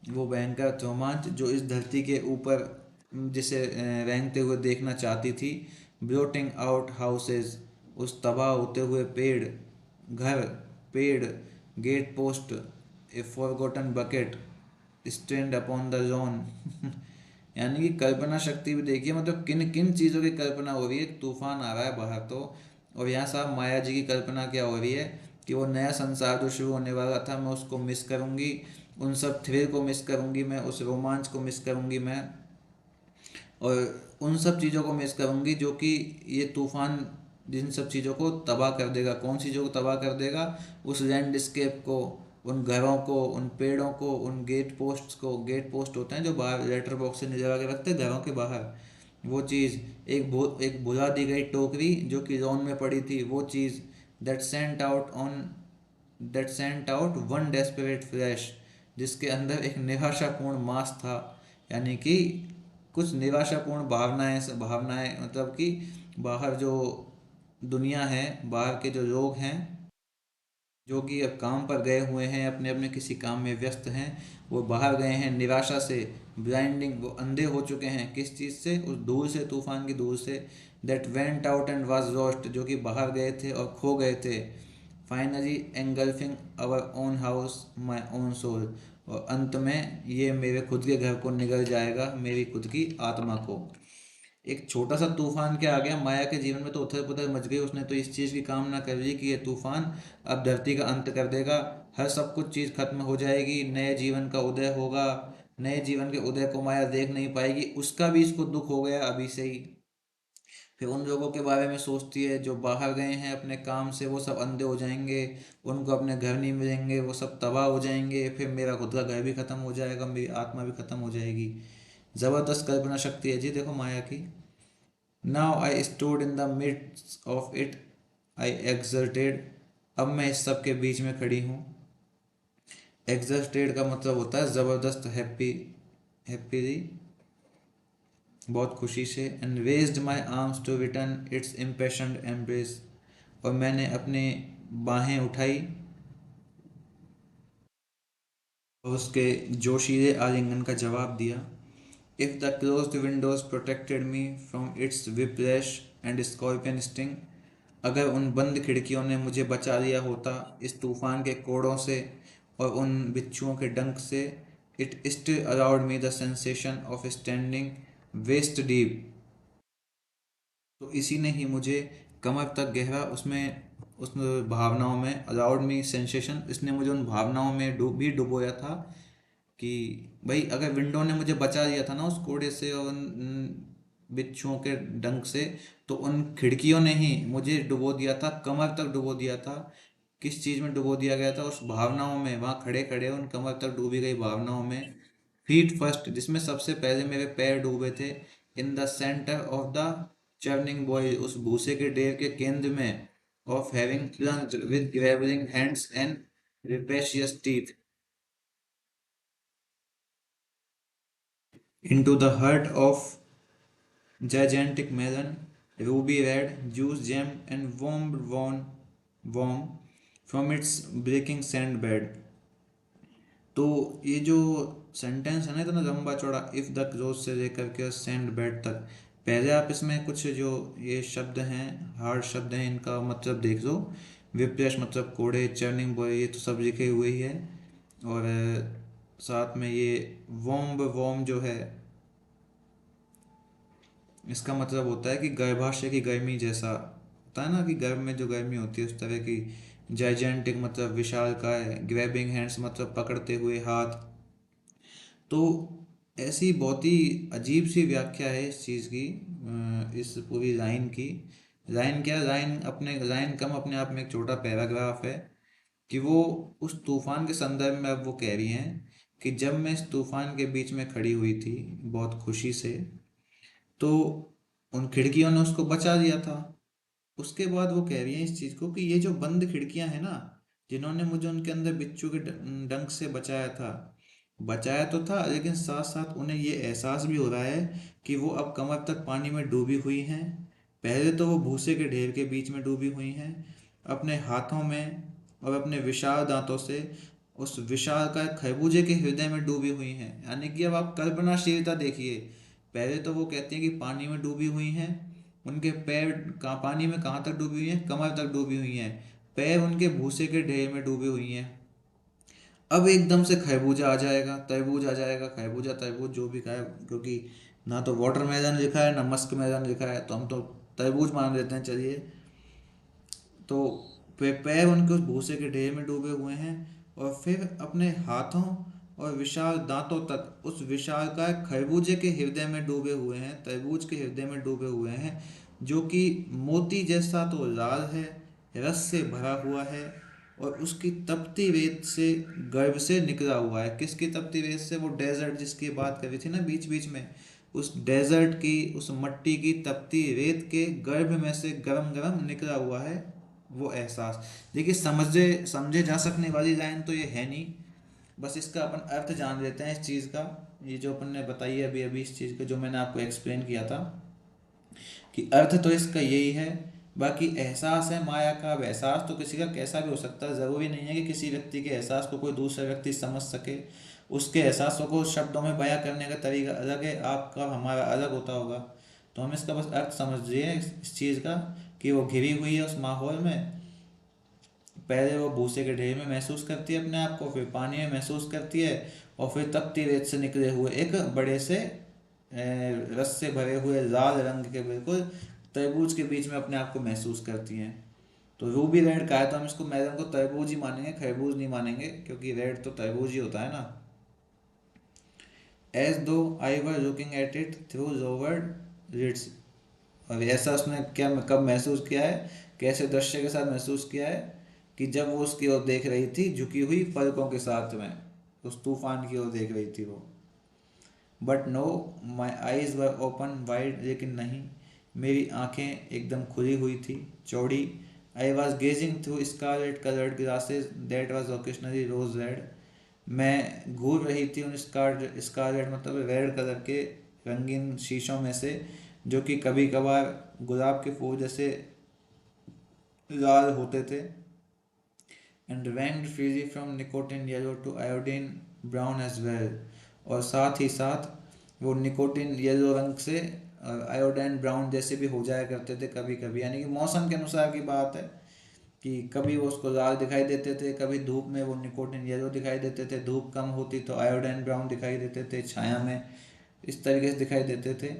वो भयंकर रोमांच जो इस धरती के ऊपर जिसे रेंगते हुए देखना चाहती थी। ब्लोटिंग आउट हाउसेज, उस तबाह होते हुए पेड़, घर, पेड़, get post, A forgotten bucket stand upon the lawn. यानी कि कल्पना शक्ति भी देखिए, मतलब किन किन चीज़ों की कल्पना हो रही है। तूफान आ रहा है बाहर तो, और यहाँ साहब माया जी की कल्पना क्या हो रही है कि वो नया संसार जो शुरू होने वाला था, मैं उसको मिस करूँगी, उन सब थ्रिल को मिस करूँगी मैं, उस रोमांच को मिस करूँगी मैं, और उन सब चीज़ों को मिस करूँगी जो कि ये तूफान जिन सब चीज़ों को तबाह कर देगा। कौन सी चीज़ों को तबाह कर देगा? उस लैंडस्केप को, उन घरों को, उन पेड़ों को, उन गेट पोस्ट को। गेट पोस्ट होते हैं जो बाहर लेटर बॉक्स से लगा के रखते हैं घरों के बाहर, वो चीज़। एक भुला दी गई टोकरी जो कि लॉन में पड़ी थी, वो चीज़। That sent out on that sent out one desperate flash, जिसके अंदर एक निराशापूर्ण मास था। यानी कि कुछ निराशापूर्ण भावनाएं मतलब कि बाहर जो दुनिया है, बाहर के जो लोग हैं जो कि अब काम पर गए हुए हैं, अपने अपने किसी काम में व्यस्त हैं, वो बाहर गए हैं निराशा से। ब्लाइंडिंग, वो अंधे हो चुके हैं किस चीज़ से? उस धूल से, तूफान की धूल से। That went out and was lost, जो कि बाहर गए थे और खो गए थे। Finally engulfing our own house my own soul, और अंत में ये मेरे खुद के घर को निगल जाएगा, मेरी खुद की आत्मा को। एक छोटा सा तूफान क्या आ गया माया के जीवन में, तो उथल पुथल मच गई। उसने तो इस चीज़ की कामना कर ली कि ये तूफान अब धरती का अंत कर देगा, हर सब कुछ चीज़ खत्म हो जाएगी, नए जीवन का उदय होगा। नए जीवन के उदय को माया देख नहीं पाएगी, उसका भी इसको दुख हो गया अभी से ही। फिर उन लोगों के बारे में सोचती है जो बाहर गए हैं अपने काम से, वो सब अंधे हो जाएंगे, उनको अपने घर नहीं मिलेंगे, वो सब तबाह हो जाएंगे, फिर मेरा खुद का घर भी खत्म हो जाएगा, मेरी आत्मा भी खत्म हो जाएगी। जबरदस्त कल्पना शक्ति है जी देखो माया की। Now I stood in the midst of it, I exulted, अब मैं इस सब के बीच में खड़ी हूँ। exulted का मतलब होता है ज़बरदस्त, हैप्पी, हैप्पीली, बहुत खुशी से। and raised my arms to return its impassioned embrace, और मैंने अपने बाहें उठाई और उसके जोशीले आलिंगन का जवाब दिया। If the closed windows protected me from its whiplash and scorpion sting, अगर उन बंद खिड़कियों ने मुझे बचा लिया होता इस तूफान के कोड़ों से और उन बिच्छुओं के डंक से, it still allowed me the sensation of standing waist deep, तो इसी ने ही मुझे कमर तक गहरा उसमें, उस भावनाओं में, अलाउड मी सेंसेशन, इसने मुझे उन भावनाओं में डुबोया था कि भाई अगर विंडो ने मुझे बचा लिया था ना उस कोड़े से और उन बिच्छुओं के डंक से, तो उन खिड़कियों ने ही मुझे डुबो दिया था, कमर तक डुबो दिया था। किस चीज़ में डुबो दिया गया था? उस भावनाओं में, वहाँ खड़े खड़े उन कमर तक डूबी गई भावनाओं में। फीट फर्स्ट, जिसमें सबसे पहले मेरे पैर डूबे थे। In the centre of the churning boy, उस भूसे के ढेर के केंद्र में। Of having plunged with grovelling hands and rapacious teeth into the heart of gigantic melon, ruby red, juice jam, and warm from its breaking sand bed। तो ये जो सेंटेंस है ना इतना लंबा चौड़ा, इफ द रोज से लेकर के सेंड बेड तक, पहले आप इसमें कुछ जो ये शब्द हैं, हार्ड शब्द हैं, इनका मतलब देख लो। विप्रेश मतलब कोड़े, चर्निंग बॉय, ये तो सब लिखे हुए ही है। और साथ में ये वोम्ब, वोम जो है इसका मतलब होता है कि गर्भाशय की गर्मी जैसा होता है ना, कि गर्भ में जो गर्मी होती है उस तरह की। जाइजेंटिक मतलब विशालकाय, ग्रैबिंग हैंड्स मतलब पकड़ते हुए हाथ। तो ऐसी बहुत ही अजीब सी व्याख्या है इस चीज़ की, इस पूरी लाइन की। लाइन क्या, लाइन अपने लाइन कम अपने आप में एक छोटा पैराग्राफ है कि वो उस तूफान के संदर्भ में अब वो कह रही हैं कि जब मैं इस तूफान के बीच में खड़ी हुई थी बहुत खुशी से, तो उन खिड़कियों ने उसको बचा दिया था। उसके बाद वो कह रही हैं इस चीज़ को कि ये जो बंद खिड़कियां हैं ना, जिन्होंने मुझे उनके अंदर बिच्छू के डंक से बचाया था, बचाया तो था, लेकिन साथ साथ उन्हें ये एहसास भी हो रहा है कि वो अब कमर तक पानी में डूबी हुई हैं। पहले तो वो भूसे के ढेर के बीच में डूबी हुई हैं, अपने हाथों में और अपने विशाल दांतों से उस विशाल का खरबूजे के हृदय में डूबी हुई हैं। यानी कि अब आप कल्पनाशीलता देखिए। पहले तो वो कहती हैं कि पानी में डूबी हुई हैं, उनके पैर कहाँ पानी में कहाँ तक डूबी हुई हैं, कमर तक डूबी हुई हैं, पैर उनके भूसे के ढेर में डूबी हुई हैं। अब एकदम से खरबूजा आ जाएगा, तरबूज आ जाएगा, खरबूजा तरबूज जो भी खाए, क्योंकि ना तो वाटरमेलन लिखा है ना मस्क मेलन लिखा है, तो हम तो तरबूज मान लेते हैं चलिए। तो पैर उनके उस भूसे के ढेर में डूबे हुए हैं, और फिर अपने हाथों और विशाल दांतों तक उस विशाल का खरबूजे के हृदय में डूबे हुए हैं, तरबूज के हृदय में डूबे हुए हैं, जो कि मोती जैसा तो लाल है, रस से भरा हुआ है, और उसकी तपती रेत से गर्भ से निकला हुआ है। किसकी तपती रेत से, वो डेजर्ट जिसकी बात करी थी ना बीच बीच में, उस डेजर्ट की, उस मट्टी की तपती रेत के गर्भ में से गरम गरम निकला हुआ है वो एहसास। देखिए, समझे समझे जा सकने वाली लाइन तो ये है नहीं, बस इसका अपन अर्थ जान लेते हैं इस चीज़ का। ये जो अपन ने बताई है अभी अभी इस चीज़ का, जो मैंने आपको एक्सप्लेन किया था, कि अर्थ तो इसका यही है। बाकी एहसास है माया का, अब एहसास तो किसी का कैसा भी हो सकता है, ज़रूरी नहीं है कि किसी व्यक्ति के एहसास को कोई दूसरा व्यक्ति समझ सके। उसके एहसासों को शब्दों में बयां करने का तरीका अलग है, आपका हमारा अलग होता होगा। तो हम इसका बस अर्थ समझिए इस चीज़ का, कि वो घिरी हुई है उस माहौल में। पहले वो भूसे के ढेर में महसूस करती है अपने आप को, फिर पानी में महसूस करती है, और फिर तपती रेत से निकले हुए एक बड़े से रस से भरे हुए लाल रंग के बिल्कुल तरबूज के बीच में अपने आप को महसूस करती हैं। तो रूबी रेड का है, तो हम इसको मैडम को तरबूज ही मानेंगे, खरबूज नहीं मानेंगे, क्योंकि रेड तो तरबूज ही होता है ना। As though I were looking at it through lowered lids. और ऐसा उसने क्या कब महसूस किया है, कैसे दृश्य के साथ महसूस किया है, कि जब वो उसकी ओर देख रही थी झुकी हुई पलकों के साथ में, उस तूफान की ओर देख रही थी वो। But no, my eyes were open wide, लेकिन नहीं, मेरी आंखें एकदम खुली हुई थी, चौड़ी। I was gazing through scarlet coloured glasses that was occasionally rose red. मैं घूर रही थी उन स्कारलेट मतलब रेड कलर के रंगीन शीशों में से, जो कि कभी कभार गुलाब के फूल जैसे लाल होते थे। And ranged freely from nicotine yellow to iodine brown as well। और साथ ही साथ वो निकोटिन येलो रंग से आयोडाइन ब्राउन जैसे भी हो जाया करते थे कभी कभी, यानी कि मौसम के अनुसार की बात है, कि कभी वो उसको लाल दिखाई देते थे, कभी धूप में वो निकोटिन येलो दिखाई देते थे, धूप कम होती तो आयोडाइन ब्राउन दिखाई देते थे, छाया में इस तरीके से दिखाई देते थे।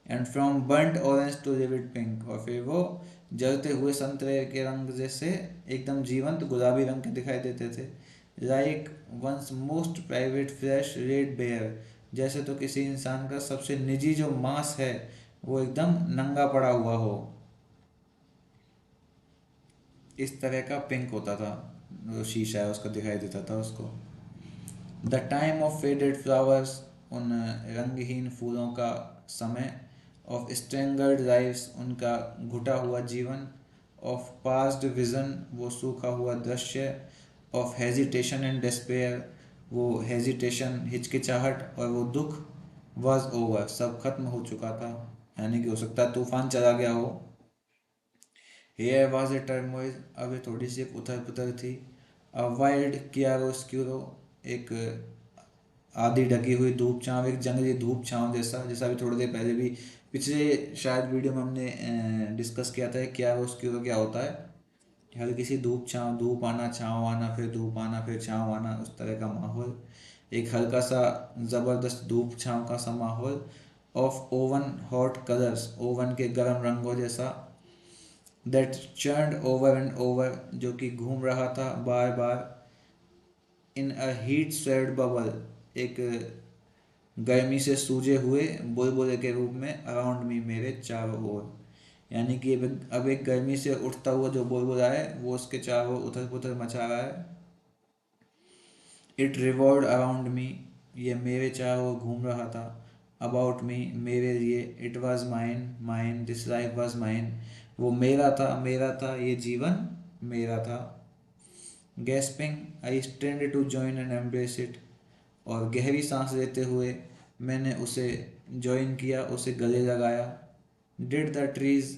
And from burnt orange to livid pink, और फिर वो जलते हुए संतरे के रंग जैसे एकदम जीवंत गुलाबी रंग के दिखाई देते थे। Like once most private flash red bare, जैसे तो किसी इंसान का सबसे निजी जो मांस है वो एकदम नंगा पड़ा हुआ हो, इस तरह का पिंक होता था। वो शीशा है उसका दिखाई देता था उसको। The time of faded flowers, उन रंगहीन फूलों का समय। ऑफ स्ट्रेंगर्ड लाइव्स, उनका घुटा हुआ जीवन। ऑफ पास्ड विजन, वो सूखा हुआ दृश्य। ऑफ हेजिटेशन एंड डिस्पेयर, वो हेजिटेशन हिचकिचाहट और वो दुख। वॉज ओवर, सब खत्म हो चुका था, यानी कि हो सकता है तूफान चला गया हो। हेयर वॉज ए टर्मोइल, अब ये थोड़ी सी एक उथल पुथल थी। अ वाइल्ड कियारोस्क्यूरो, एक आधी ढकी हुई धूप छाँव, एक जंगली धूप छाँव जैसा, जैसा भी थोड़ी देर पहले भी पिछले शायद वीडियो में हमने डिस्कस किया था क्या उसके ऊपर क्या होता है, हल्की सी धूप छाँव, धूप आना छाँव आना फिर धूप आना फिर छाँव आना, उस तरह का माहौल। एक हल्का सा ज़बरदस्त धूप छाँव का सा माहौल। Of oven hot colours, oven के गर्म रंगों जैसा। That churned over and over, जो कि घूम रहा था बार बार। इन अ हीट स्वेट बबल, एक गर्मी से सूजे हुए बुलबुले के रूप में। अराउंड मी, मेरे चारों ओर। यानी कि अब एक गर्मी से उठता हुआ जो बुलबुला है वो उसके चारों उथल पुथल मचा रहा है। इट रिवॉल्व्ड अराउंड मी, ये मेरे चारों ओर घूम रहा था। अबाउट मी, मेरे लिए। It was mine, mine, this life was mine, वो मेरा था, ये जीवन मेरा था। Gasping, I stand to join and embrace it, और गहरी सांस लेते हुए मैंने उसे ज्वाइन किया, उसे गले लगाया। Did the trees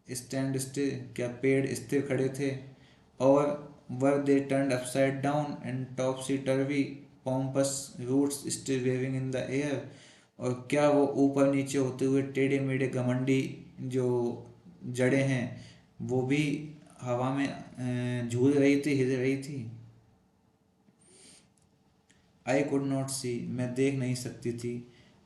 stand still, क्या पेड़ स्थिर खड़े थे? Or were they turned upside down and topsy turvy pompous roots still waving in the air, और क्या वो ऊपर नीचे होते हुए टेढ़े मेढ़े घमंडी जो जड़ें हैं वो भी हवा में झूल रही थी, हिल रही थी? आई कुड नॉट सी, मैं देख नहीं सकती थी।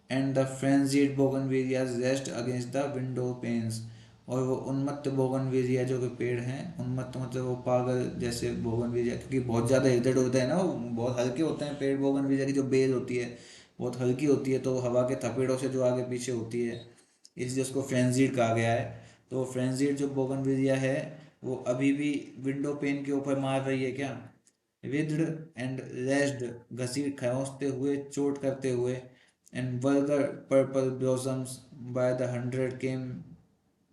And the frenzied bougainvilleas rest against the window panes, और वो उन्मत्त बोगनवेलिया जो कि पेड़ हैं, उन्मत्त मतलब वो पागल जैसे बोगनवेलिया, क्योंकि बहुत ज़्यादा हिलते होते हैं ना, वो बहुत हल्के होते हैं पेड़। बोगनवेलिया की जो बेल होती है बहुत हल्की होती है, तो हवा के थपेड़ों से जो आगे पीछे होती है, इसलिए उसको फ्रेंजीड कहा गया है। तो फ्रेंजीड जो बोगनवेलिया है वो अभी भी विंडो पेन के ऊपर मार रही है क्या? विद्ड एंड रेस्ड, घसीट खरोंचते हुए, चोट करते हुए। And vulgar purple blossoms by the hundred came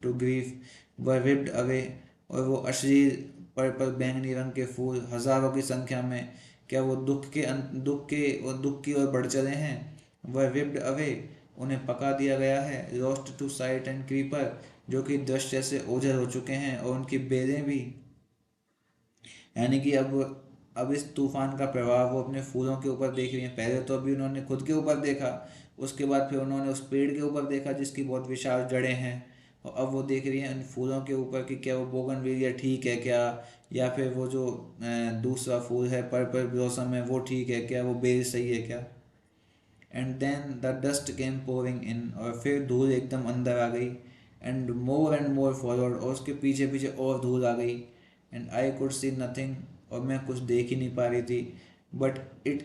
to grief were ripped away, और वो अश्लील पर्पल बैंगनी रंग के फूल हजारों की संख्या में, क्या वो दुख की ओर बढ़ चले हैं? वह रिप्ड अवे, उन्हें पका दिया गया है। Lost to sight and creeper, जो कि दृश्य से ओझल हो चुके हैं, और उनकी बेलें भी। यानी कि अब इस तूफान का प्रभाव वो अपने फूलों के ऊपर देख रही हैं। पहले तो अभी उन्होंने खुद के ऊपर देखा, उसके बाद फिर उन्होंने उस पेड़ के ऊपर देखा जिसकी बहुत विशाल जड़ें हैं, और अब वो देख रही हैं इन फूलों के ऊपर कि क्या वो बोगनविलिया ठीक है क्या, या फिर वो जो दूसरा फूल है पर्पल ब्लॉसम है वो ठीक है क्या, वो बेल सही है क्या? And then the dust came pouring in, और फिर धूल एकदम अंदर आ गई। एंड मोर फॉलोड, और उसके पीछे पीछे और धूल आ गई। And I could see nothing, और मैं कुछ देख ही नहीं पा रही थी। But it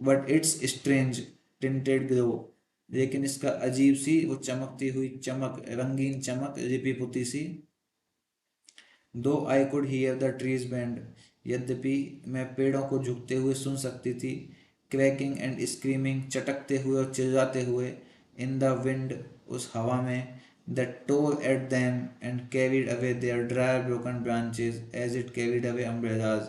but it's strange tinted glow, लेकिन इसका अजीब सी वो चमकती हुई चमक, रंगीन चमक, लिपि पुती सी। दो I could hear the trees band, यद्यपि मैं पेड़ों को झुकते हुए सुन सकती थी। क्रैकिंग एंड स्क्रीमिंग, चटकते हुए और चिल्लाते हुए। इन द विंड, उस हवा में। That tore at them and carried away their dry broken branches as it carried away umbrellas,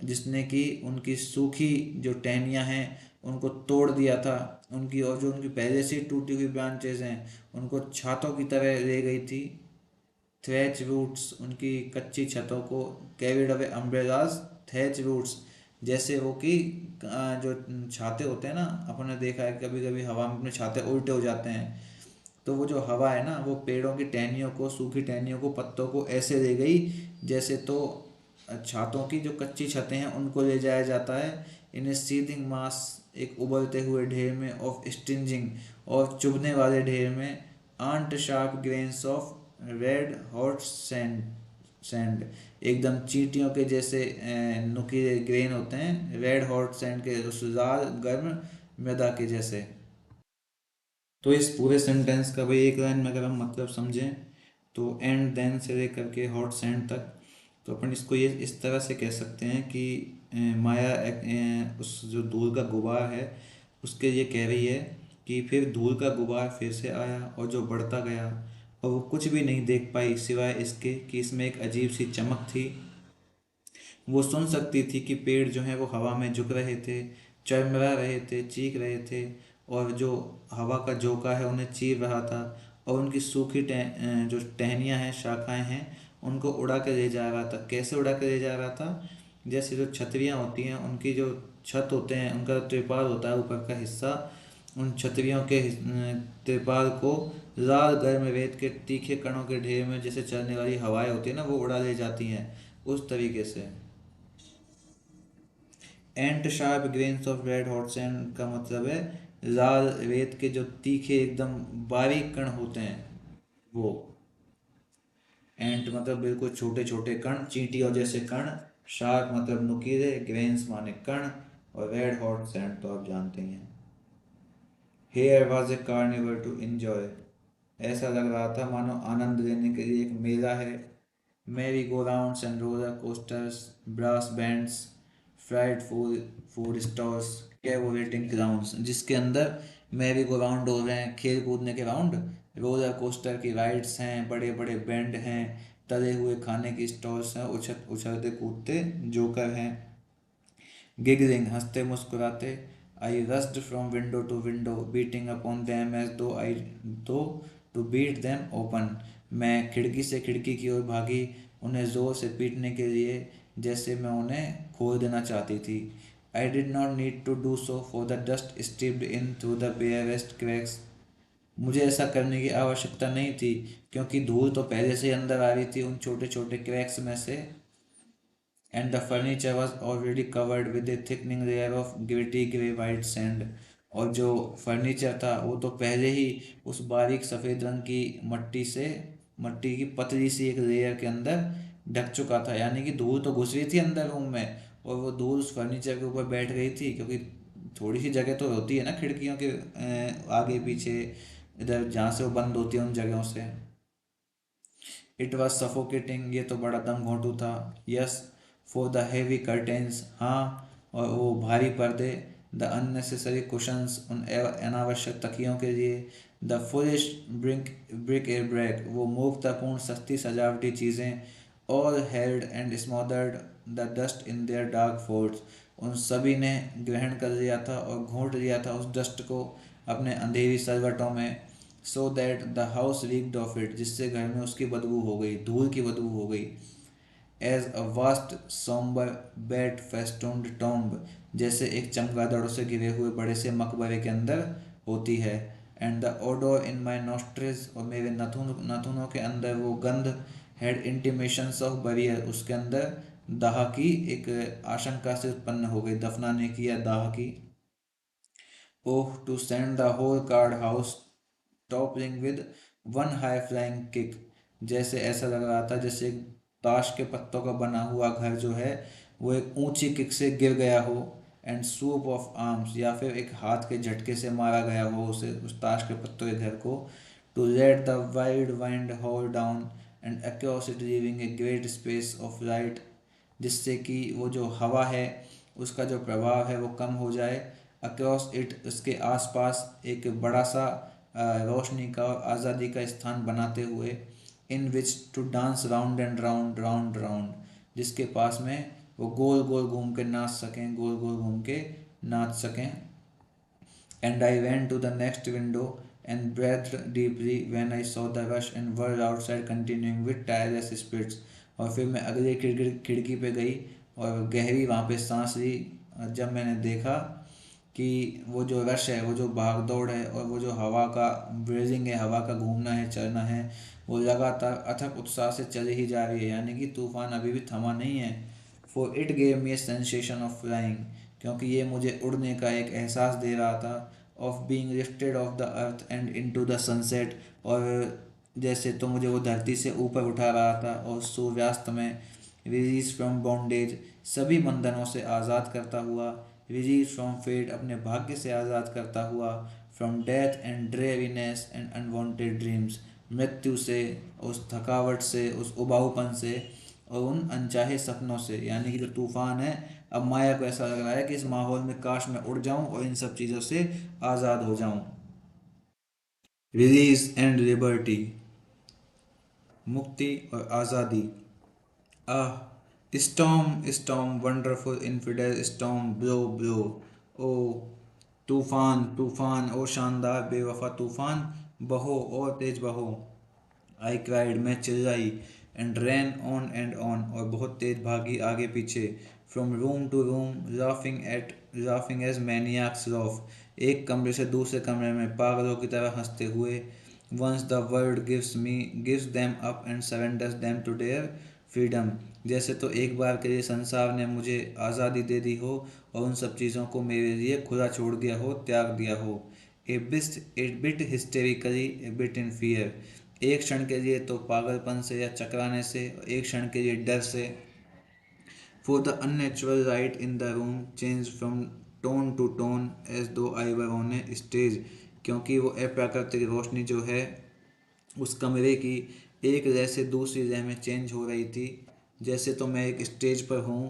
जिसने कि उनकी सूखी जो टहनियाँ हैं उनको तोड़ दिया था, उनकी, और जो उनकी पहले से टूटी हुई ब्रांचेज हैं उनको छातों की तरह ले गई थी। थ्रेच रूट्स, उनकी कच्ची छतों को। कैरिड अवे अम्ब्रेलाज, थ्रेच रूट्स, जैसे वो कि जो छाते होते हैं ना, अपने देखा है कभी कभी हवा में अपने छाते उल्टे हो जाते हैं, तो वो जो हवा है ना वो पेड़ों की टहनियों को, सूखी टहनियों को, पत्तों को ऐसे ले गई जैसे तो छातों की जो कच्ची छतें हैं उनको ले जाया जाता है। इन सीथिंग मास, एक उबलते हुए ढेर में। ऑफ स्टिंजिंग, और चुभने वाले ढेर में। Ant sharp grains of red hot sand, एकदम चींटियों के जैसे नुकीले ग्रेन होते हैं रेड हॉट सैंड के, लाल गर्म मृदा के जैसे। तो इस पूरे सेंटेंस का भाई एक लाइन में अगर हम मतलब समझें तो एंड देन से लेकर के हॉट सैंड तक, तो अपन इसको ये इस तरह से कह सकते हैं कि माया उस जो धूल का गुबार है उसके ये कह रही है कि फिर धूल का गुबार फिर से आया और जो बढ़ता गया, और वो कुछ भी नहीं देख पाई सिवाय इसके कि इसमें एक अजीब सी चमक थी। वो सुन सकती थी कि पेड़ जो हैं वो हवा में झुक रहे थे, चरमरा रहे थे, चीख रहे थे, और जो हवा का झोंका है उन्हें चीर रहा था, और उनकी सूखी जो टहनियाँ हैं, शाखाएं हैं, उनको उड़ा के ले जा रहा था। कैसे उड़ा के ले जा रहा था? जैसे जो छतरियाँ होती हैं उनकी जो छत होते हैं, उनका त्रिपाल होता है ऊपर का हिस्सा, उन छतरियों के त्रिपाल को लाल गर्म रेत के तीखे कणों के ढेर में जैसे चलने वाली हवाएं होती है ना, वो उड़ा ले जाती हैं, उस तरीके से। And sharp grains of red hot sand का मतलब है लाल रेत के जो तीखे एकदम बारीक कण होते हैं वो। एंट मतलब बिल्कुल छोटे छोटे कण, चींटियों जैसे कण। शार्प मतलब नुकीले, ग्रेन्स माने कण, और रेड हॉट सैंड तो आप जानते ही हैं। Here was a carnival to enjoy, ऐसा लग रहा था मानो आनंद लेने के लिए एक मेला है। Merry go rounds and roller coasters, brass bands, fried food food stalls, cavorting crowns, जिसके अंदर मैरी गो राउंड हो रहे हैं, खेल कूदने के राउंड, रोलर कोस्टर की राइड्स हैं, बड़े बड़े बैंड हैं, तले हुए खाने की स्टॉल्स हैं, उछलते कूदते जोकर हैं। गिगलिंग हंसते मुस्कुराते, I rushed from window to window beating upon them as though to beat them open, मैं खिड़की से खिड़की की ओर भागी उन्हें जोर से पीटने के लिए, जैसे मैं उन्हें खोल देना चाहती थी। I did not need to do so for the dust steeped in through the barest cracks, मुझे ऐसा करने की आवश्यकता नहीं थी क्योंकि धूल तो पहले से ही अंदर आ रही थी उन छोटे छोटे क्रैक्स में से। And the furniture was already covered with a thickening layer of gritty grey white sand, और जो फर्नीचर था वो तो पहले ही उस बारीक सफ़ेद रंग की मट्टी की पतली सी एक लेयर के अंदर ढक चुका था, यानी कि धूल तो घुस रही थी अंदर रूम में, और वो धूल उस फर्नीचर के ऊपर बैठ गई थी, क्योंकि थोड़ी सी जगह तो होती है ना खिड़कियों के आगे पीछे, इधर जहाँ से वो बंद होती है उन जगहों से। इट वॉज सफोकेटिंग, ये तो बड़ा दम घोंटू था। Yes, for the heavy curtains, हाँ, और वो भारी पर्दे। द अननेसेसरी कुशंस, उन अनावश्यक तकियों के लिए। The foolish bric a brac, वो मूर्खतापूर्ण सस्ती सजावटी चीज़ें। All held and smothered the dust in their dark folds, उन सभी ने ग्रहण कर लिया था और घोंट लिया था उस डस्ट को अपने अंधेरी सलवटों में। So that the house reeked of it, जिससे घर में उसकी बदबू हो गई, धूल की बदबू हो गई। As a vast sombre bat festooned tomb, जैसे एक चमगादड़ों से घिरे हुए बड़े से मकबरे के अंदर होती है। And the odour in my nostrils, और मेरे नाखूनों के अंदर वो गंध। हैड इंटीमेशंस ऑफ बरियर, उसके अंदर दाह की एक आशंका से उत्पन्न हो गई, दफनाने की या दाह की। Oh to send the whole card house toppling with one high flying kick, जैसे ऐसा लग रहा था जैसे एक ताश के पत्तों का बना हुआ घर जो है वो एक ऊंची किक से गिर गया हो। एंड सूप ऑफ आर्म्स, या फिर एक हाथ के झटके से मारा गया हो उसे, उस ताश के पत्तों के घर को। To let the wide wind howl down and across it leaving a great space of light, जिससे कि वो जो हवा है उसका जो प्रभाव है वो कम हो जाए। अक्रॉस इट, उसके आसपास एक बड़ा सा रोशनी का और आज़ादी का स्थान बनाते हुए। In which to dance round and round round round, जिसके पास में वो गोल गोल घूम के नाच सकें, गोल गोल घूम के नाच सकें। And I went to the next window and breathed deeply when I saw the rush and whirl outside continuing with tireless spirits. और फिर मैं अगले खिड़की पे गई और गहरी वहाँ पे सांस ली, जब मैंने देखा कि वो जो रश है, वो जो भाग दौड़ है, और वो जो हवा का ब्रीजिंग है, हवा का घूमना है, चलना है, वो लगातार अथक उत्साह से चली ही जा रही है, यानी कि तूफान अभी भी थमा नहीं है। For it gave me A sensation of flying, क्योंकि ये मुझे उड़ने का एक एहसास दे रहा था। Of being lifted of the earth and into the sunset, और जैसे तो मुझे वो धरती से ऊपर उठा रहा था और सूर्यास्त में। रिलीज फ्रॉम बॉन्डेज, सभी बंधनों से आज़ाद करता हुआ। रिलीज फ्रॉम फेट, अपने भाग्य से आज़ाद करता हुआ। From death and dreariness and unwanted dreams, मृत्यु से, उस थकावट से, उस उबाऊपन से, और उन अनचाहे सपनों से। यानी कि जो तूफान है, अब माया को ऐसा लग रहा है कि इस माहौल में काश मैं उड़ जाऊं और इन सब चीज़ों से आज़ाद हो जाऊं। रिलीज एंड लिबर्टी, मुक्ति और आज़ादी। Ah, storm storm wonderful infidel storm blow blow, ओ तूफान तूफान, ओ शानदार बेवफा तूफान, बहो और तेज बहो। आई क्राइड, मैं चिल्लाई। And ran on and on, और बहुत तेज भागी आगे पीछे। From room to room laughing as maniacs laugh, एक कमरे से दूसरे कमरे में पागलों की तरह हंसते हुए। Once the world gives them up and surrenders them to their freedom, जैसे तो एक बार के लिए संसार ने मुझे आज़ादी दे दी हो और उन सब चीज़ों को मेरे लिए खुला छोड़ दिया हो, त्याग दिया हो। ए बिट हिस्टेरिकली, ए बिट इन फियर, एक क्षण के लिए तो पागलपन से या चकराने से, एक क्षण के लिए डर से। For the unnatural light in the room changed from tone to tone as though I were on a stage, क्योंकि वो अप्राकृतिक रोशनी जो है उस कमरे की एक लय से दूसरी लय में चेंज हो रही थी, जैसे तो मैं एक स्टेज पर हूँ।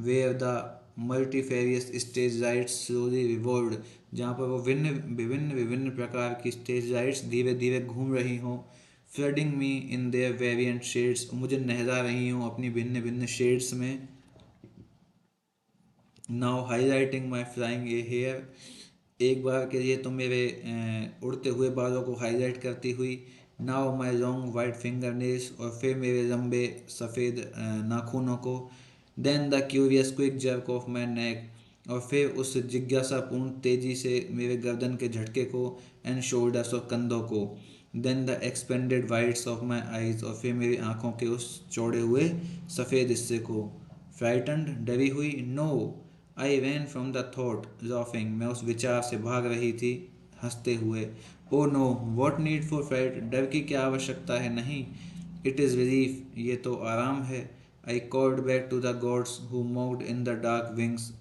Where the multifarious stage lights slowly revolved, जहाँ पर वो विभिन्न विभिन्न विभिन्न प्रकार की स्टेज लाइट्स धीरे धीरे घूम रही हों। Flooding me in their variant shades, मुझे नहला रही हूँ अपनी भिन्न भिन्न शेड्स में। नाउ हाईलाइटिंग माई फ्लाइंग ए हेयर, एक बार के लिए तो मेरे उड़ते हुए बालों को हाईलाइट करती हुई। Now my long white fingernails, और फिर मेरे लंबे सफ़ेद नाखूनों को। Then the curious quick jerk of my neck, और फिर उस जिज्ञासापूर्ण तेजी से मेरे गर्दन के झटके को। एंड शोल्डर्स और कंधों को। Then the expanded whites of my eyes, और फिर मेरी आँखों के उस चौड़े हुए सफ़ेद हिस्से को। फ्राइटन्ड, डरी हुई। No, I ran from the thought laughing, मैं उस विचार से भाग रही थी हंसते हुए। Oh no, what need for fright, डर की क्या आवश्यकता है, नहीं। इट इज़ रिलीफ, ये तो आराम है। I called back to the gods who moved in the dark wings,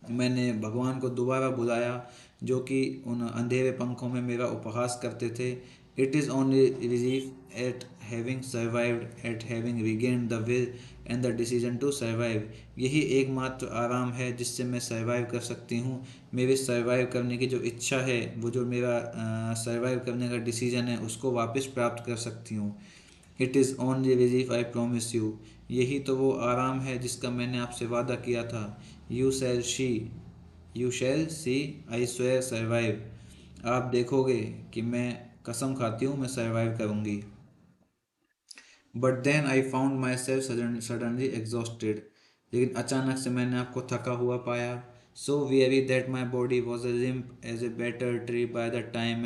मैंने भगवान को दोबारा बुलाया जो कि उन अंधेरे पंखों में मेरा उपहास करते थे। It is only relief at having survived, at having regained the will and the decision to survive, यही एकमात्र आराम है जिससे मैं सर्वाइव कर सकती हूँ। मेरे सर्वाइव करने की जो इच्छा है, वो जो मेरा सर्वाइव करने का डिसीजन है, उसको वापस प्राप्त कर सकती हूँ। It is only relief I promise you, यही तो वो आराम है जिसका मैंने आपसे वादा किया था। You shall see I swear survive, आप देखोगे कि मैं कसम खाती हूँ मैं सर्वाइव करूँगी। But then I found myself suddenly exhausted, लेकिन अचानक से मैंने आपको थका हुआ पाया। So weary that my body was a limp as a battered tree by the time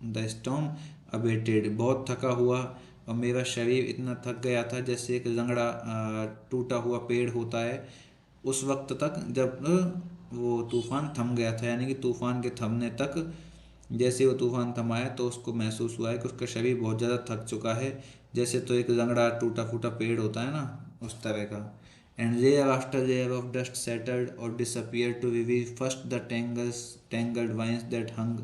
the storm abated, बहुत थका हुआ और मेरा शरीर इतना थक गया था जैसे एक लंगड़ा टूटा हुआ पेड़ होता है उस वक्त तक जब वो तूफान थम गया था, यानी कि तूफान के थमने तक। जैसे वो तूफान थमा है तो उसको महसूस हुआ है कि उसका शरीर बहुत ज़्यादा थक चुका है, जैसे तो एक लंगड़ा टूटा फूटा पेड़ होता है ना, उस तरह का। And layer after layer of dust settled or disappear to reveal first the tangled vines that hung,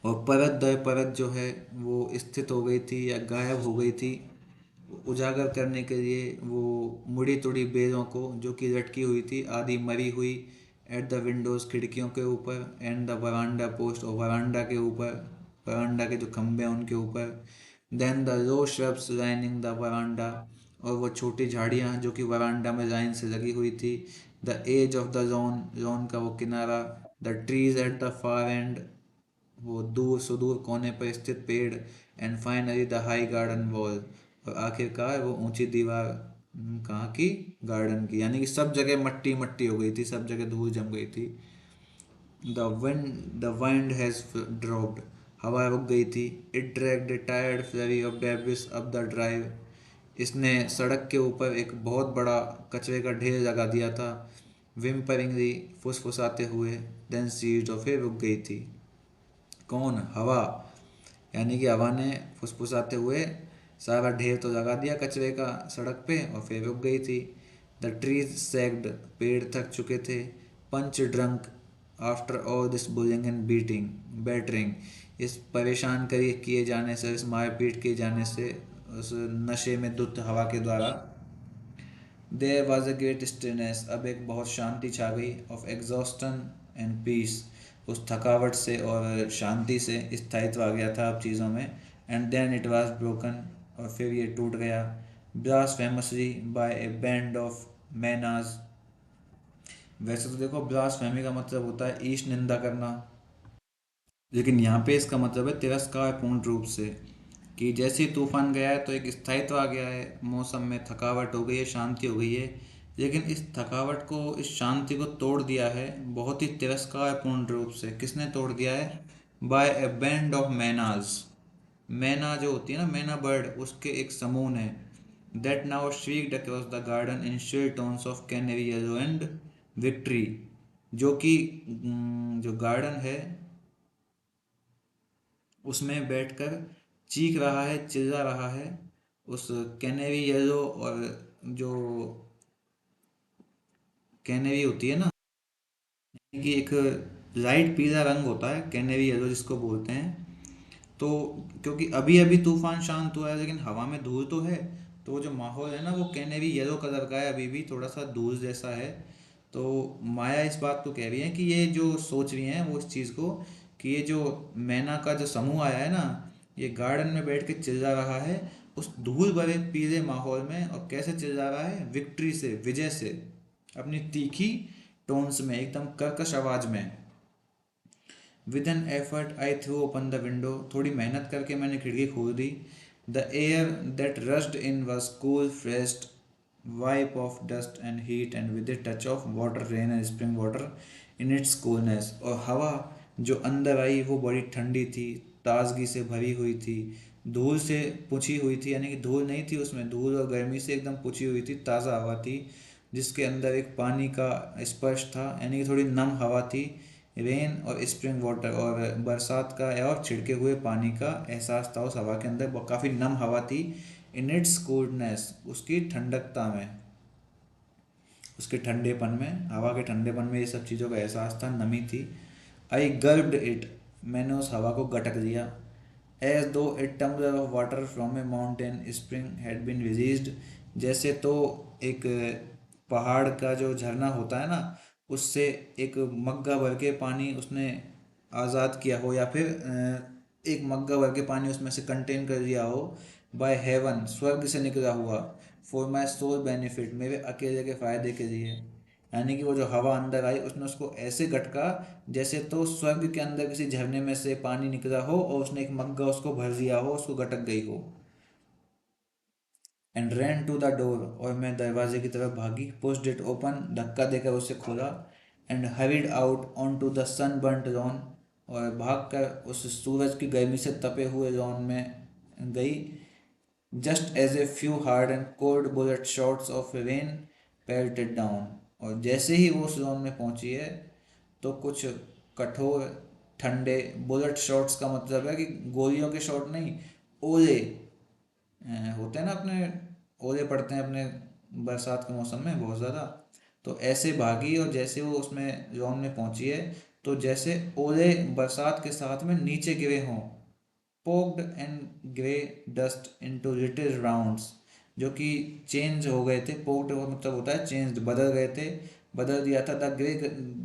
और परत दर परत जो है वो स्थित हो गई थी या गायब हो गई थी, उजागर करने के लिए वो मुड़ी तुड़ी बेलों को जो कि लटकी हुई थी आधी मरी हुई। एट द विंडोज़, खिड़कियों के ऊपर। एंड द वरांडा पोस्ट, और वरांडा के ऊपर, वरांडा के जो खंभे हैं उनके ऊपर। Then the low shrubs lining the veranda, और वो छोटी झाड़ियाँ जो कि वरांडा में लाइन से लगी हुई थी। The edge of the lawn, lawn का वो किनारा। The trees at the far end, वो दूर सुदूर कोने पर स्थित पेड़। And finally the high garden wall, और आखिरकार वो ऊंची दीवार। कहाँ की? गार्डन की, यानी कि सब जगह मट्टी मट्टी हो गई थी, सब जगह धूल जम गई थी। द विंड हैज ड्रॉप्ड, हवा रुक गई थी। It dragged A tired flurry of debris up the drive, इसने सड़क के ऊपर एक बहुत बड़ा कचरे का ढेर लगा दिया था। विम्परिंगली, फुसफुसाते हुए। देन सीज्ड, और फिर रुक गई थी। कौन? हवा, यानी कि हवा ने फुसफुसाते हुए सारा ढेर तो लगा दिया कचरे का सड़क पे और फिर रुक गई थी। द ट्रीज सैग्ड, पेड़ थक चुके थे। Punch drunk after all this bullying and beating battering, इस परेशान करी किए जाने से, इस मारपीट किए जाने से, उस नशे में धुत हवा के द्वारा। There was a great stillness, अब एक बहुत शांति छा गई। ऑफ एग्जॉस्टन एंड पीस, उस थकावट से और शांति से स्थायित्व आ गया था अब चीज़ों में। And then it was broken, और फिर ये टूट गया। Blasphemously by a band of mynahs, वैसे तो देखो ब्लास्फेमी का मतलब होता है ईश निंदा करना, लेकिन यहाँ पे इसका मतलब है तिरस्कार पूर्ण रूप से। कि जैसे ही तूफान गया है तो एक स्थायित्व आ गया है, मौसम में थकावट हो गई है, शांति हो गई है। लेकिन इस थकावट को, इस शांति को तोड़ दिया है बहुत ही तिरस्कारपूर्ण रूप से। किसने तोड़ दिया है? By a band of mynas. मैना जो होती है ना, मैना बर्ड, उसके एक समूह ने। That now shrieked across the garden in sheer tones of canary yellow and victory. जो कि जो गार्डन है उसमें बैठकर चीख रहा है, चिल्ला रहा है उस कैनेरी येलो, और जो कैनेरी होती है ना, कि एक लाइट पीला रंग होता है कैनेरी येलो जिसको बोलते हैं। तो क्योंकि अभी अभी तूफान शांत हुआ है लेकिन हवा में धूल तो है, तो वो जो माहौल है ना वो कैनेरी येलो कलर का है, अभी भी थोड़ा सा धूल जैसा है। तो माया इस बात को कह रही है कि ये जो सोच रही हैं वो इस चीज़ को, कि ये जो मैना का जो समूह आया है ना, ये गार्डन में बैठ के चिल्ला रहा है उस धूल भरे पीले माहौल में। और कैसे चिल्ला रहा है? विक्ट्री से, विजय से, अपनी तीखी टोन्स में, एकदम कर्कश आवाज में। With an effort I threw open the window. थोड़ी मेहनत करके मैंने खिड़की खोल दी। The air that rushed in was cool fresh, wipe of dust and heat and with a touch of water, rain and spring water in its coolness. और हवा जो अंदर आई वो बड़ी ठंडी थी, ताजगी से भरी हुई थी, धूल से पुछी हुई थी, यानी कि धूल नहीं थी उसमें, धूल और गर्मी से एकदम पुछी हुई थी, ताज़ा हवा थी जिसके अंदर एक पानी का स्पर्श था, यानी कि थोड़ी नम हवा थी। रेन और स्प्रिंग वाटर, और बरसात का और छिड़के हुए पानी का एहसास था उस हवा के अंदर। काफ़ी नम हवा थी। इन इट्स कोल्डनेस, उसकी ठंडकता में, उसके ठंडेपन में, हवा के ठंडेपन में ये सब चीज़ों का एहसास था, नमी थी। आई गर्ब्ड इट, मैंने उस हवा को गटक दिया। As though a tumbler of water from a mountain spring had been released. जैसे तो एक पहाड़ का जो झरना होता है ना, उससे एक मग्गा भर के पानी उसने आज़ाद किया हो, या फिर एक मग्गा भर के पानी उसमें से कंटेन कर दिया हो। बाय हेवन, स्वर्ग से निकला हुआ। फॉर माई सोल बेनिफिट, मेरे अकेले के फ़ायदे के लिए। यानी कि वो जो हवा अंदर आई उसने उसको ऐसे गटका जैसे तो स्वर्ग के अंदर किसी झरने में से पानी निकला हो और उसने एक मग्गा उसको भर दिया हो, उसको गटक गई हो। And ran to the door, और मैं दरवाजे की तरफ भागी। पुश्ड इट ओपन, धक्का देकर उसे खोला। And hurried out on to the sun burnt lawn, और भागकर उस सूरज की गर्मी से तपे हुए लॉन में गई। Just as a few hard and cold bullet shots of rain pelted down, और जैसे ही वो उस लॉन में पहुंची है तो कुछ कठोर ठंडे बुलेट शॉट्स का मतलब है कि गोलियों के शॉट नहीं, ओले होते हैं ना अपने, ओले पड़ते हैं अपने बरसात के मौसम में बहुत ज़्यादा। तो ऐसे भागी, और जैसे वो उसमें लॉन में पहुंची है तो जैसे ओले बरसात के साथ में नीचे गिरे हों। Poked and grey dust into little rounds, जो कि चेंज हो गए थे। पोक्ड का मतलब होता है चेंज, बदल गए थे, बदल दिया था। द ग्रे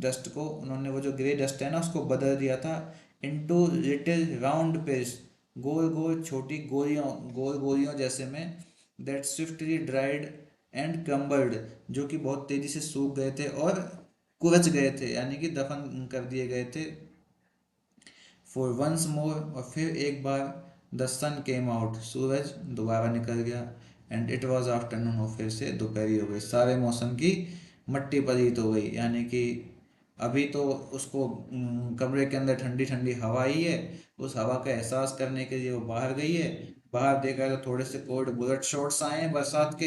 डस्ट को उन्होंने, वो जो ग्रे डस्ट है ना, उसको बदल दिया था इनटू लिटिल राउंड पेस्ट, गोल गोल छोटी गोलियों, गोल गोलियों जैसे में। That swiftly dried and crumbled, जो कि बहुत तेजी से सूख गए थे और कुरच गए थे, यानी कि दफन कर दिए गए थे। फॉर वंस मोर, और फिर एक बार। द सन केम आउट, सूरज दोबारा निकल गया। एंड इट वॉज आफ्टरनून, और फिर से दोपहरी हो गई। सारे मौसम की मट्टी पलीत हो गई, यानी कि अभी तो उसको कमरे के अंदर ठंडी ठंडी हवा आई है, उस हवा का एहसास करने के लिए वो बाहर गई है। बाहर देखा तो थोड़े से कोल्ड बुलेट शॉट्स आए हैं बरसात के,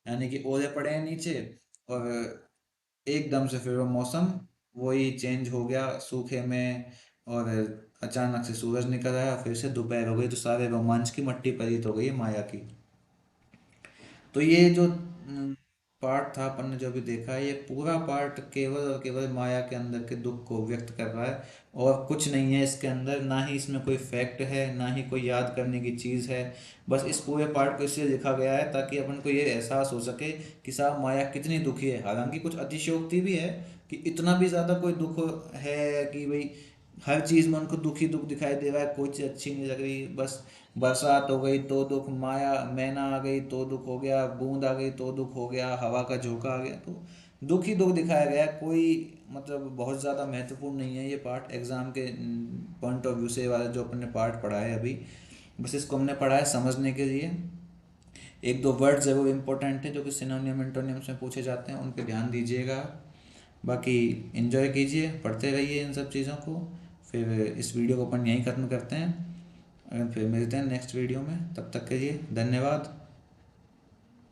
यानी कि ओले पड़े हैं नीचे। और एकदम से फिर वो मौसम वही चेंज हो गया सूखे में, और अचानक से सूरज निकल आया, फिर से दोपहर हो गई, तो सारे रोमांच की मट्टी पलीत हो गई है माया की। तो ये जो पार्ट था अपन ने जो भी देखा है, ये पूरा पार्ट केवल और केवल माया के अंदर के दुख को व्यक्त कर रहा है, और कुछ नहीं है इसके अंदर। ना ही इसमें कोई फैक्ट है, ना ही कोई याद करने की चीज़ है। बस इस पूरे पार्ट को इसलिए लिखा गया है ताकि अपन को ये एहसास हो सके कि साहब माया कितनी दुखी है। हालांकि कुछ अतिशयोक्ति भी है कि इतना भी ज़्यादा कोई दुख है कि भाई हर चीज़ में उनको दुखी दुख दिखाई दे रहा है, कोई चीज़ अच्छी नहीं लग रही। बस बरसात हो गई तो दुख, माया मैना आ गई तो दुख हो गया, बूंद आ गई तो दुख हो गया, हवा का झोंका आ गया तो दुख ही दुख दिखाया गया है। कोई मतलब बहुत ज़्यादा महत्वपूर्ण नहीं है ये पार्ट एग्ज़ाम के पॉइंट ऑफ व्यू से, वाला जो अपन ने पार्ट पढ़ा है अभी। बस इसको हमने पढ़ा है समझने के लिए एक दो वर्ड्स है वो इम्पोर्टेंट है जो कि सिनोनिम एंटोनिम्स में पूछे जाते हैं, उन पे ध्यान दीजिएगा। बाकी एंजॉय कीजिए, पढ़ते रहिए इन सब चीज़ों को। फिर इस वीडियो को अपन यहीं ख़त्म करते हैं, फिर मिलते हैं नेक्स्ट वीडियो में। तब तक के लिए धन्यवाद।